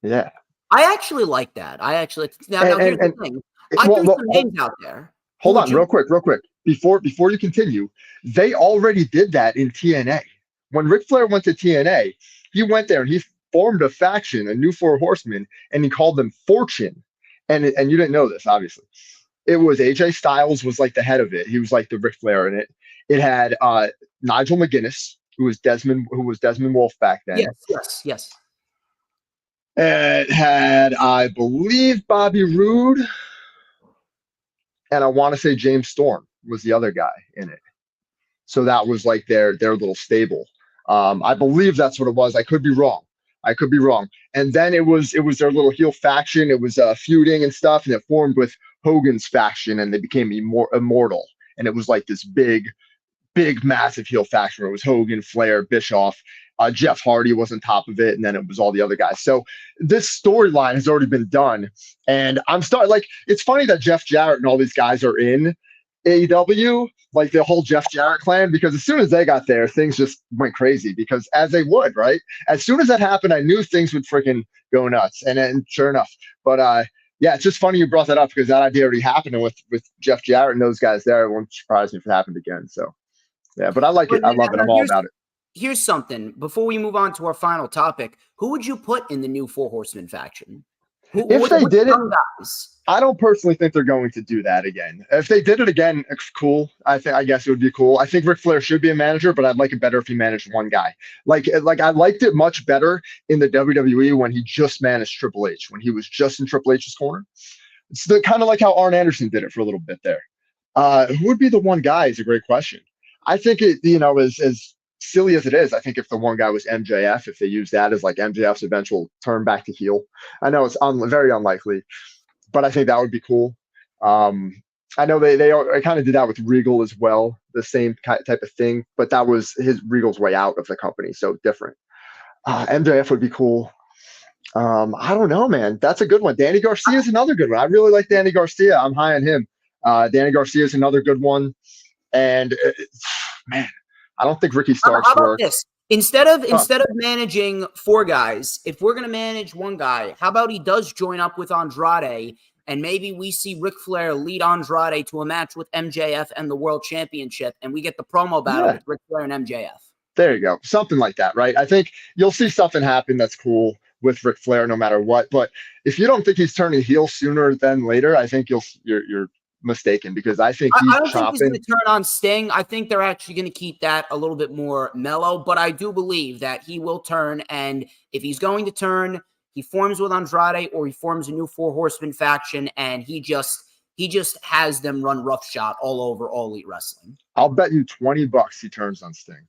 Yeah. I actually like that. Here's the thing. I threw some names out there. Hold on, real quick. Before you continue, they already did that in TNA. When Ric Flair went to TNA, he went there and he formed a faction, a new Four Horsemen, and he called them Fortune. And you didn't know this, obviously. It was AJ Styles was like the head of it. He was like the Ric Flair in it. It had Nigel McGuinness, who was Desmond Wolfe back then. Yes. It had, I believe, Bobby Roode. And I want to say James Storm was the other guy in it. So that was like their little stable. I believe that's what it was. I could be wrong. And then it was their little heel faction. It was feuding and stuff, and it formed with Hogan's faction, and they became immortal. And it was like this big, massive heel faction where it was Hogan, Flair, Bischoff. Jeff Hardy was on top of it, and then it was all the other guys. So this storyline has already been done, and it's funny that Jeff Jarrett and all these guys are in AEW, like the whole Jeff Jarrett clan, because as soon as they got there, things just went crazy, because as they would, right? As soon as that happened, I knew things would freaking go nuts, and sure enough. But yeah, it's just funny you brought that up, because that idea already happened, and with Jeff Jarrett and those guys there, it won't surprise me if it happened again. So yeah, but I like it. I love it. I'm all about it. here's something. Before we move on to our final topic, who would you put in the new Four Horsemen faction? If they did it, guys? I don't personally think they're going to do that again. If they did it again, it's cool. I guess it would be cool. I think Ric Flair should be a manager, but I'd like it better if he managed one guy. Like I liked it much better in the WWE when he just managed Triple H, when he was just in Triple H's corner. It's kind of like how Arn Anderson did it for a little bit there. Who would be the one guy is a great question. I think it, as silly as it is, I think if the one guy was MJF, if they use that as like MJF's eventual turn back to heel, I know it's very unlikely, but I think that would be cool. I know they kind of did that with Regal as well, the same type of thing, but that was Regal's way out of the company, so different. MJF would be cool. I don't know, man. That's a good one. Danny Garcia is another good one. I really like Danny Garcia. I'm high on him. Danny Garcia is another good one. And man, I don't think Ricky Starks how about works. this? Instead of managing four guys, if we're gonna manage one guy, how about he does join up with Andrade, and maybe we see Ric Flair lead Andrade to a match with MJF and the World Championship, and we get the promo battle with Ric Flair and MJF. There you go, something like that, right? I think you'll see something happen that's cool with Ric Flair, no matter what. But if you don't think he's turning heel sooner than later, I think you're mistaken, because I think I don't think he's going to turn on Sting. I think they're actually going to keep that a little bit more mellow, but I do believe that he will turn, and if he's going to turn, he forms with Andrade or he forms a new Four Horsemen faction, and he just has them run roughshod all over All Elite Wrestling. I'll bet you $20 he turns on Sting.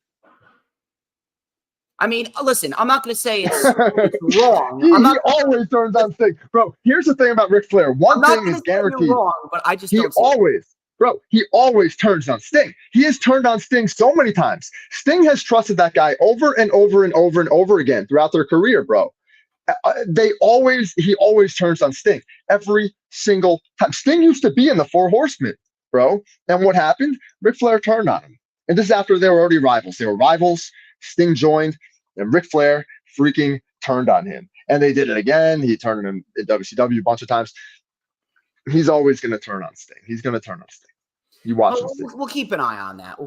I mean, listen, I'm not going to say it's wrong. He always turns on Sting. Bro, here's the thing about Ric Flair. One thing is guaranteed. Wrong, but I just he always turns on Sting. He has turned on Sting so many times. Sting has trusted that guy over and over and over and over again throughout their career, bro. He always turns on Sting every single time. Sting used to be in the Four Horsemen, bro. And what happened? Ric Flair turned on him. And this is after they were already rivals. They were rivals. Sting joined. And Ric Flair freaking turned on him. And they did it again. He turned on him in WCW a bunch of times. He's always going to turn on Sting. He's going to turn on Sting. You watch him. We'll keep an eye on that.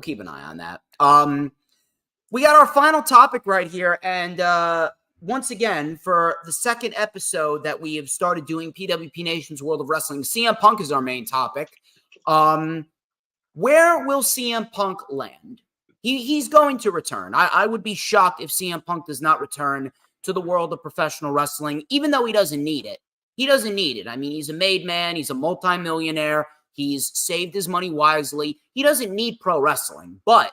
We got our final topic right here. And once again, for the second episode that we have started doing PWP Nation's World of Wrestling, CM Punk is our main topic. Where will CM Punk land? He's going to return. I would be shocked if CM Punk does not return to the world of professional wrestling, even though he doesn't need it. He doesn't need it. I mean, he's a made man. He's a multimillionaire. He's saved his money wisely. He doesn't need pro wrestling. But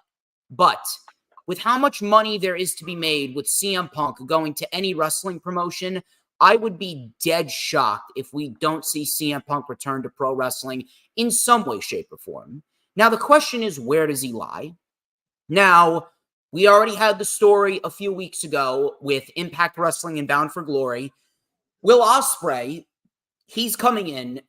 with how much money there is to be made with CM Punk going to any wrestling promotion, I would be dead shocked if we don't see CM Punk return to pro wrestling in some way, shape, or form. Now, the question is, where does he lie? Now, we already had the story a few weeks ago with Impact Wrestling and Bound for Glory. Will Ospreay, he's coming in.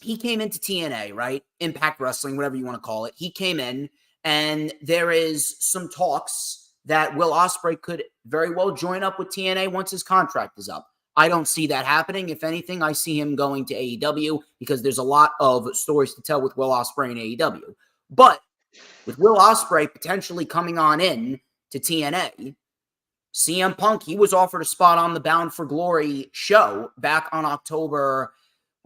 He came into TNA, right? Impact Wrestling, whatever you want to call it. He came in, and there is some talks that Will Ospreay could very well join up with TNA once his contract is up. I don't see that happening. If anything, I see him going to AEW because there's a lot of stories to tell with Will Ospreay and AEW. But with Will Ospreay potentially coming on in to TNA, CM Punk, he was offered a spot on the Bound for Glory show back on October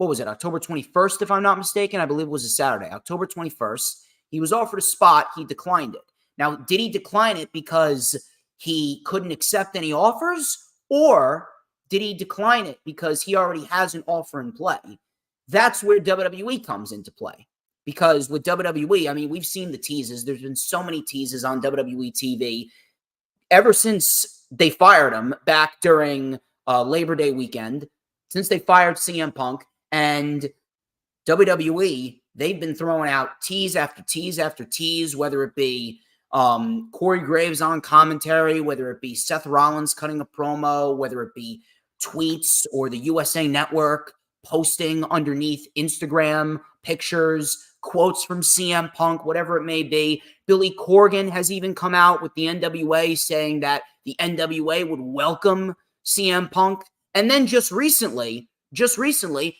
21st, if I'm not mistaken. I believe it was a Saturday, October 21st. He was offered a spot. He declined it. Now, did he decline it because he couldn't accept any offers, or did he decline it because he already has an offer in play? That's where WWE comes into play. Because with WWE, I mean, we've seen the teases. There's been so many teases on WWE TV ever since they fired him back during Labor Day weekend, since they fired CM Punk. And WWE, they've been throwing out tease after tease after tease, whether it be Corey Graves on commentary, whether it be Seth Rollins cutting a promo, whether it be tweets or the USA Network posting underneath Instagram pictures, quotes from CM Punk, whatever it may be. Billy Corgan has even come out with the NWA saying that the NWA would welcome CM Punk. And then just recently,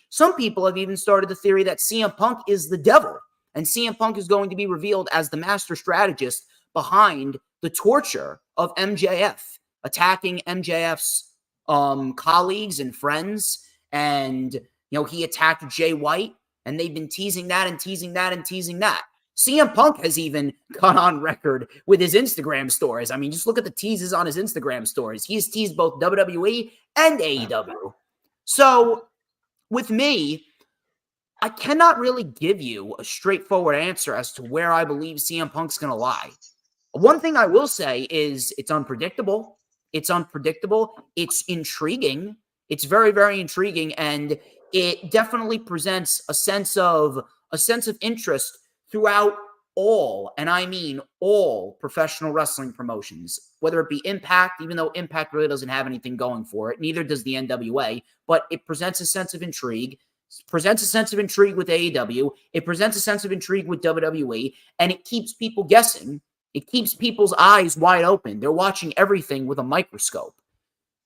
some people have even started the theory that CM Punk is the devil, and CM Punk is going to be revealed as the master strategist behind the torture of MJF, attacking MJF's colleagues and friends. And, he attacked Jay White, and they've been teasing that and teasing that and teasing that. CM Punk has even gone on record with his Instagram stories. I mean, just look at the teases on his Instagram stories. He's teased both WWE and AEW. So with me, I cannot really give you a straightforward answer as to where I believe CM Punk's going to lie. One thing I will say is it's unpredictable. It's unpredictable. It's intriguing. It's very, very intriguing. And it definitely presents a sense of interest throughout all, and I mean all, professional wrestling promotions, whether it be Impact, even though Impact really doesn't have anything going for it, neither does the NWA, but it presents a sense of intrigue, presents a sense of intrigue with AEW, it presents a sense of intrigue with WWE, and it keeps people guessing. It keeps people's eyes wide open. They're watching everything with a microscope.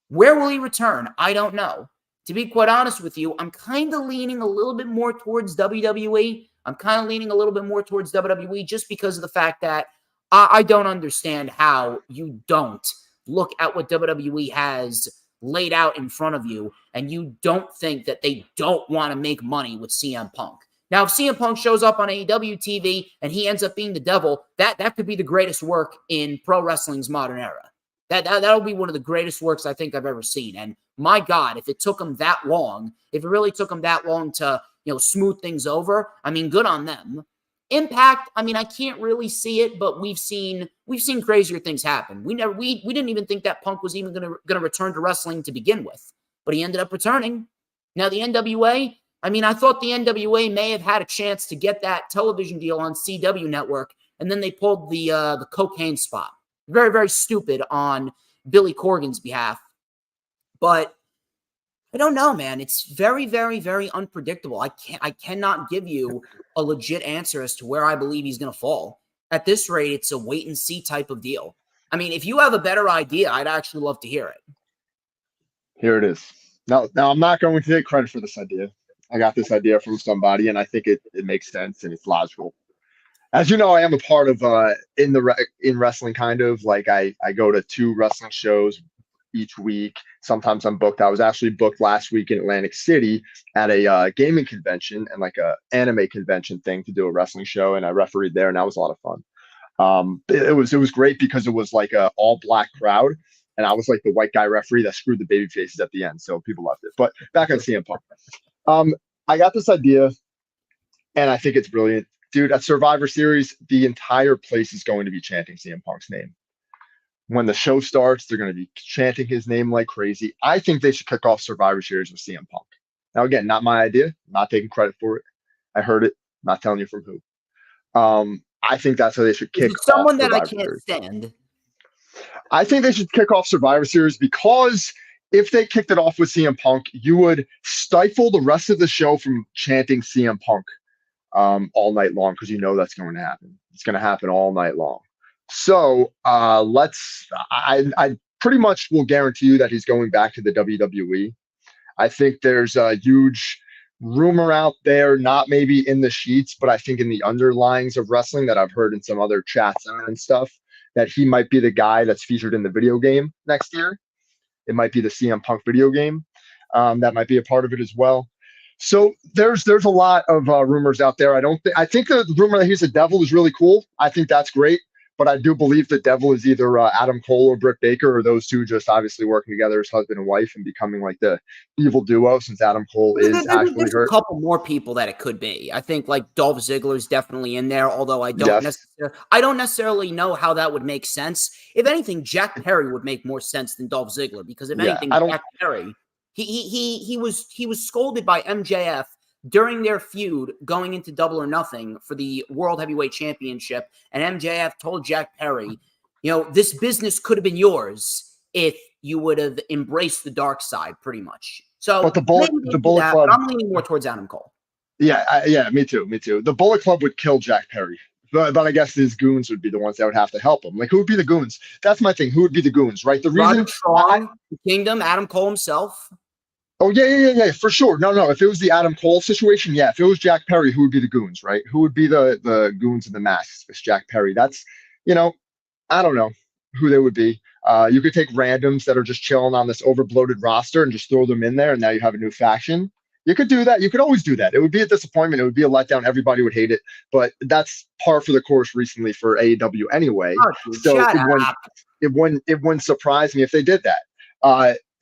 Where will he return? I don't know. To be quite honest with you, I'm kind of leaning a little bit more towards WWE. I'm kind of leaning a little bit more towards WWE just because of the fact that I don't understand how you don't look at what WWE has laid out in front of you and you don't think that they don't want to make money with CM Punk. Now, if CM Punk shows up on AEW TV and he ends up being the devil, that could be the greatest work in pro wrestling's modern era. That'll be one of the greatest works I think I've ever seen. And my God, if it took him that long, if it really took him that long to smooth things over, I mean, good on them. Impact, I mean, I can't really see it, but we've seen crazier things happen. We didn't even think that Punk was even gonna return to wrestling to begin with, but he ended up returning. Now the NWA, I mean, I thought the NWA may have had a chance to get that television deal on CW Network, and then they pulled the cocaine spot. Very, very stupid on Billy Corgan's behalf. But I don't know, man. It's very, very, very unpredictable. I cannot give you a legit answer as to where I believe he's going to fall. At this rate, it's a wait and see type of deal. I mean, if you have a better idea, I'd actually love to hear it. Here it is. Now I'm not going to take credit for this idea. I got this idea from somebody, and I think it makes sense and it's logical. As you know, I am a part of in wrestling, kind of like I go to 2 wrestling shows each week. Sometimes I'm booked. I was actually booked last week in Atlantic City at a gaming convention and like a anime convention thing to do a wrestling show, and I refereed there, and that was a lot of fun. It was great because it was like a all black crowd, and I was like the white guy referee that screwed the baby faces at the end, so people loved it. But back on CM Punk, I got this idea, and I think it's brilliant. Dude, at Survivor Series, the entire place is going to be chanting CM Punk's name. When the show starts, they're going to be chanting his name like crazy. I think they should kick off Survivor Series with CM Punk. Now, again, not my idea. I'm not taking credit for it. I heard it. I'm not telling you from who. I think that's how they should kick off someone that Survivor I can't Series. stand. I think they should kick off Survivor Series because if they kicked it off with CM Punk, you would stifle the rest of the show from chanting CM Punk all night long, because that's going to happen. It's going to happen all night long. So I pretty much will guarantee you that he's going back to the WWE. I think there's a huge rumor out there, not maybe in the sheets, but I think in the underlyings of wrestling that I've heard in some other chats and stuff, that he might be the guy that's featured in the video game next year. It might be the CM Punk video game. That might be a part of it as well. So there's a lot of rumors out there. I think the rumor that he's a devil is really cool. I think that's great. But I do believe the devil is either Adam Cole or Britt Baker, or those two just obviously working together as husband and wife and becoming like the evil duo, since Adam Cole is actually hurt. There's a couple more people that it could be. I think like Dolph Ziggler is definitely in there, although I don't necessarily know how that would make sense. If anything, Jack Perry would make more sense than Dolph Ziggler, because if anything, Jack Perry, he was scolded by MJF during their feud going into Double or Nothing for the World Heavyweight Championship, and MJF told Jack Perry, this business could have been yours if you would have embraced the dark side, pretty much. So, but the Bullet Club, I'm leaning more towards Adam Cole. Yeah, me too. The Bullet Club would kill Jack Perry, but I guess his goons would be the ones that would have to help him. Like, who would be the goons? That's my thing. Who would be the goons, right? The reason the Kingdom, Adam Cole himself. Oh, yeah, for sure. No. If it was the Adam Cole situation, yeah. If it was Jack Perry, who would be the goons, right? Who would be the goons in the masks? If it's Jack Perry. That's, I don't know. who they would be. You could take randoms that are just chilling on this overbloated roster and just throw them in there, and now you have a new faction. You could do that. You could always do that. It would be a disappointment. It would be a letdown. Everybody would hate it. But that's par for the course recently for AEW anyway. Oh, dude, So shut it up. wouldn't surprise me if they did that.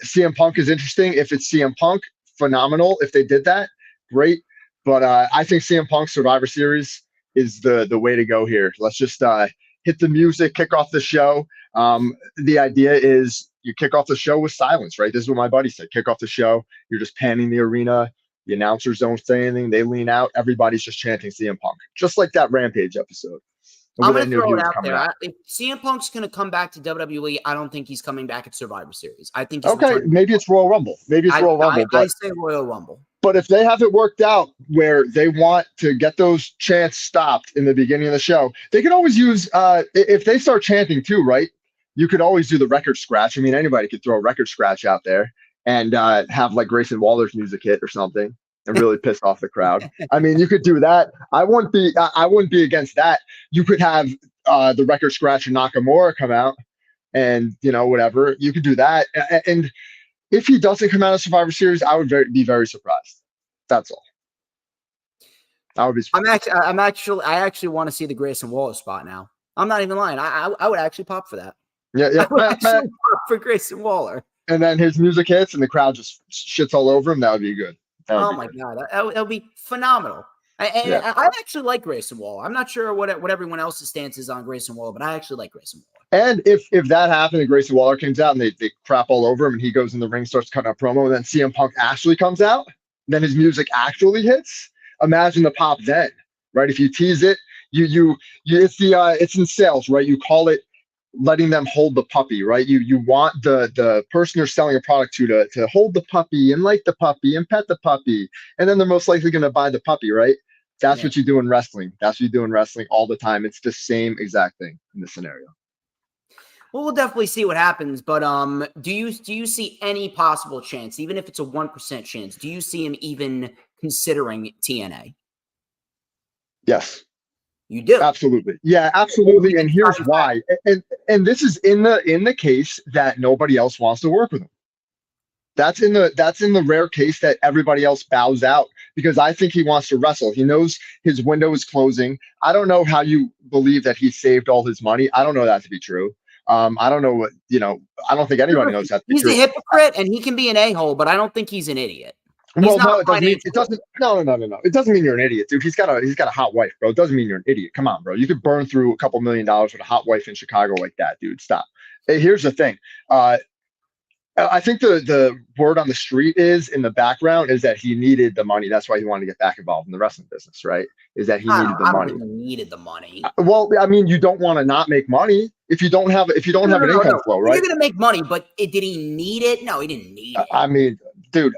CM Punk is interesting. If it's CM Punk, phenomenal. If they did that, great. But I think CM Punk Survivor Series is the way to go here. Let's just hit the music, kick off the show. The idea is you kick off the show with silence, right? This is what my buddy said. Kick off the show. You're just panning the arena. The announcers don't say anything. They lean out. Everybody's just chanting CM Punk, just like that Rampage episode. I'm going to throw it out there. If CM Punk's going to come back to WWE, I don't think he's coming back at Survivor Series. I think he's maybe it's Royal Rumble. I say Royal Rumble. But if they have it worked out where they want to get those chants stopped in the beginning of the show, they could always use if they start chanting too, right? You could always do the record scratch. I mean, anybody could throw a record scratch out there and have like Grayson Waller's music hit or something and really piss off the crowd. I mean, you could do that. I wouldn't be against that. You could have the record scratch and Nakamura come out and, whatever. You could do that. And if he doesn't come out of Survivor Series, I would be very surprised. That's all. I would be surprised. I actually want to see the Grayson Waller spot now. I'm not even lying. I would actually pop for that. Yeah. I would actually pop for Grayson Waller. And then his music hits and the crowd just shits all over him. That would be good. Oh my God. That would be phenomenal. I actually like Grayson Waller. I'm not sure what everyone else's stance is on Grayson Waller, but I actually like Grayson Waller. And if that happened and Grayson Waller comes out and they crap all over him and he goes in the ring, starts cutting a promo, and then CM Punk actually comes out, then his music actually hits. Imagine the pop then, right? If you tease it, it's in sales, right? You call it letting them hold the puppy, right? You want the person you're selling a product to hold the puppy and like the puppy and pet the puppy, and then they're most likely going to buy the puppy, right? That's what you do in wrestling. That's what you do in wrestling all the time. It's the same exact thing in this scenario. Well, we'll definitely see what happens. But do you see any possible chance, even if it's a 1% chance? Do you see him even considering TNA? Yes. You do? Absolutely. Yeah, absolutely. And here's why. And this is in the case that nobody else wants to work with him. That's in the rare case that everybody else bows out, because I think he wants to wrestle. He knows his window is closing. I don't know how you believe that he saved all his money. I don't know that to be true. I don't know what, I don't think anybody knows that to be true. He's a hypocrite and he can be an a-hole, but I don't think he's an idiot. Well, no, it doesn't. No. It doesn't mean you're an idiot, dude. He's got a hot wife, bro. It doesn't mean you're an idiot. Come on, bro. You could burn through a couple $1 million with a hot wife in Chicago like that, dude. Stop. Hey, here's the thing. I think the word on the street is in the background is that he needed the money. That's why he wanted to get back involved in the wrestling business, right? Is that he needed the money? I don't think he needed the money. Well, I mean, you don't want to not make money if you don't have an income flow, right? You're gonna make money, but did he need it? No, he didn't need it. I mean, dude,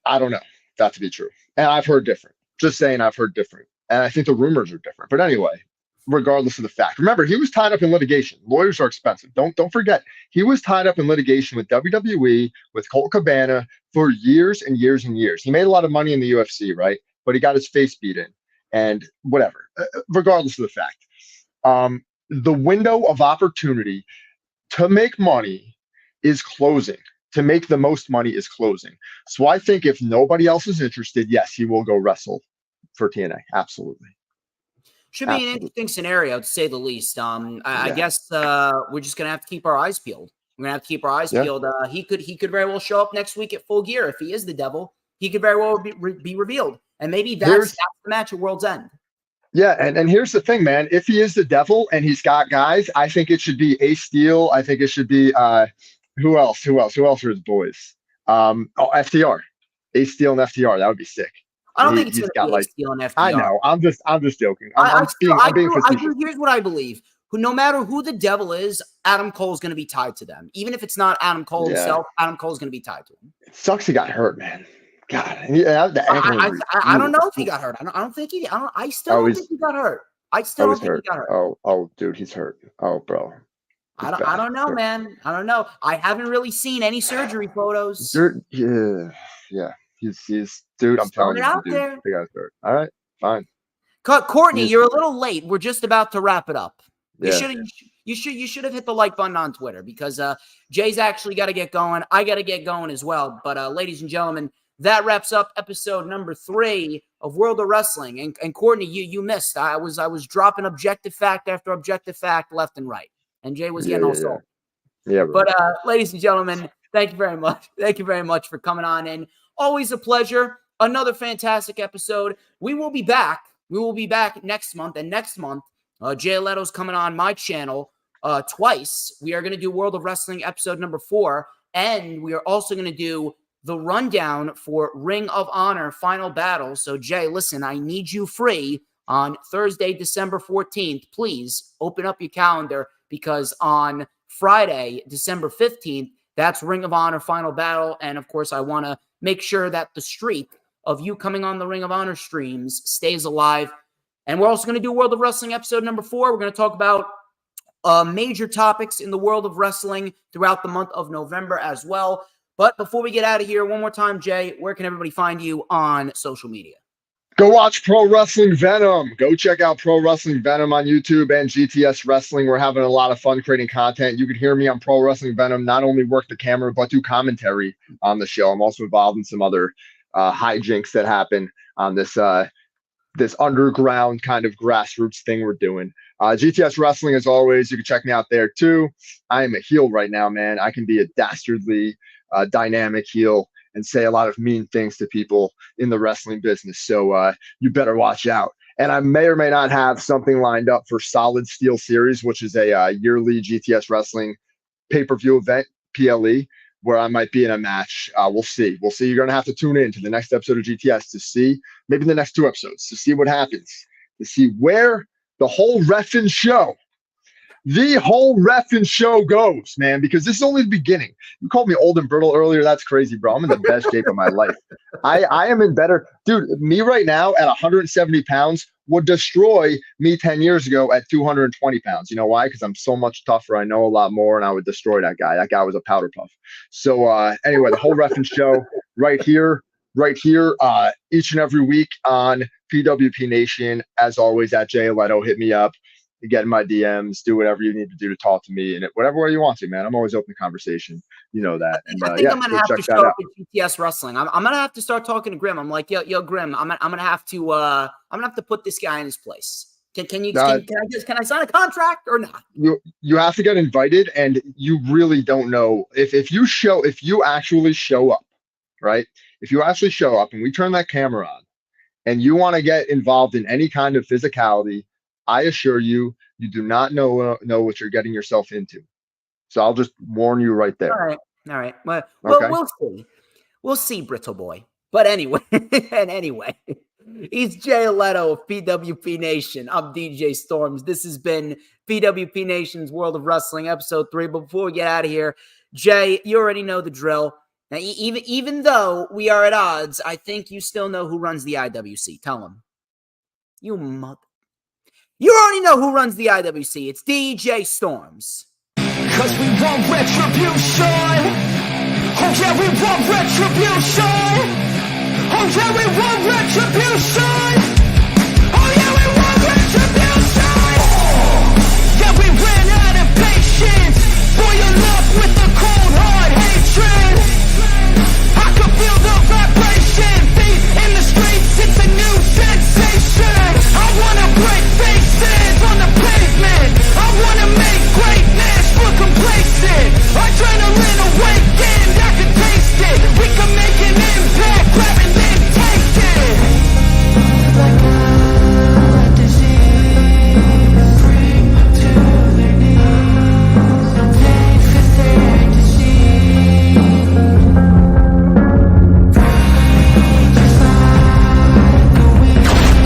I don't know that to be true, and I've heard different. Just saying, I've heard different, and I think the rumors are different. But anyway, regardless of the fact, remember, he was tied up in litigation. Lawyers are expensive. Don't forget, he was tied up in litigation with WWE, with Colt Cabana for years and years and years. He made a lot of money in the UFC, right? But he got his face beat in, and whatever. Regardless of the fact, the window of opportunity to make money is closing. To make the most money is closing. So I think if nobody else is interested, yes, he will go wrestle for TNA. Absolutely. Should be an interesting scenario, to say the least. I guess we're just gonna have to keep our eyes peeled. We're gonna have to keep our eyes peeled. He could very well show up next week at Full Gear if he is the devil. He could very well be revealed, and maybe that's the match at World's End. Yeah, and here's the thing, man. If he is the devil and he's got guys, I think it should be Ace Steel. I think it should be who else? Who are his boys? FTR, Ace Steel and FTR. That would be sick. I don't think it's going to be Steel and FTR. I know. I'm just joking. Here's what I believe. No matter who the devil is, Adam Cole's going to be tied to them. Even if it's not Adam Cole himself, Adam Cole's going to be tied to him. It sucks he got hurt, man. God. I don't know if he got hurt. I don't think he. I still don't think he got hurt. I still don't think he got hurt. Oh, dude, he's hurt. Oh, bro. I don't know, man. I don't know. I haven't really seen any surgery photos. Yeah. He's dude. I'm telling you, dude, the guy's hurt. All right, fine. Courtney, you're a little late. We're just about to wrap it up. Yeah. You should have hit the like button on Twitter because Jay's actually got to get going. I got to get going as well. But ladies and gentlemen, that wraps up episode number 3 of World of Wrestling. And Courtney, you missed. I was dropping objective fact after objective fact left and right, and Jay was getting all sold. Yeah. But ladies and gentlemen, thank you very much. Thank you very much for coming on in. Always a pleasure. Another fantastic episode. We will be back. We will be back next month. And next month, Jay Aletto's coming on my channel twice. We are going to do World of Wrestling episode number 4. And we are also going to do the rundown for Ring of Honor Final Battle. So, Jay, listen, I need you free on Thursday, December 14th. Please open up your calendar because on Friday, December 15th, that's Ring of Honor Final Battle. And, of course, I want to make sure that the streak of you coming on the Ring of Honor streams stays alive. And we're also going to do World of Wrestling episode number 4. We're going to talk about major topics in the world of wrestling throughout the month of November as well. But before we get out of here, one more time, Jay, where can everybody find you on social media? Go watch Pro Wrestling Venom. Go check out Pro Wrestling Venom on YouTube and GTS Wrestling. We're having a lot of fun creating content. You can hear me on Pro Wrestling Venom, not only work the camera, but do commentary on the show. I'm also involved in some other hijinks that happen on this this underground kind of grassroots thing we're doing. GTS Wrestling, as always, you can check me out there too. I am a heel right now, man. I can be a dastardly dynamic heel and say a lot of mean things to people in the wrestling business. So you better watch out. And I may or may not have something lined up for Solid Steel Series, which is a yearly GTS Wrestling pay-per-view event, PLE, where I might be in a match. We'll see. We'll see. You're going to have to tune in to the next episode of GTS to see, maybe the next 2 episodes, to see what happens, to see where the whole reffing show goes, man, because this is only the beginning. You called me old and brittle earlier. That's crazy, bro. I'm in the best shape of my life. I am in better. Dude, me right now at 170 pounds would destroy me 10 years ago at 220 pounds. You know why? Because I'm so much tougher. I know a lot more, and I would destroy that guy. That guy was a powder puff. So anyway, the whole reffing show right here, each and every week on PWP Nation. As always, at Jay Alletto, hit me up. Get in my DMs, do whatever you need to do to talk to me, and whatever way you want to, man. I'm always open to conversation. You know that. And I think I'm gonna have to start with GTS Wrestling. I'm gonna have to start talking to Grim. I'm like, yo, Grim. I'm gonna have to put this guy in his place. Can I sign a contract or not? You have to get invited, and you really don't know if you actually show up, right? If you actually show up and we turn that camera on, and you want to get involved in any kind of physicality, I assure you, you do not know what you're getting yourself into. So I'll just warn you right there. All right. Well, okay. We'll see. We'll see, Brittle Boy. But anyway, he's Jay Alletto of PWP Nation. I'm DJ Storms. This has been PWP Nation's World of Wrestling, episode 3. But before we get out of here, Jay, you already know the drill. Now, even though we are at odds, I think you still know who runs the IWC. Tell him. You already know who runs the IWC. It's DJ Storms. Cause we want retribution. Oh yeah, we want retribution. Oh yeah, we want retribution.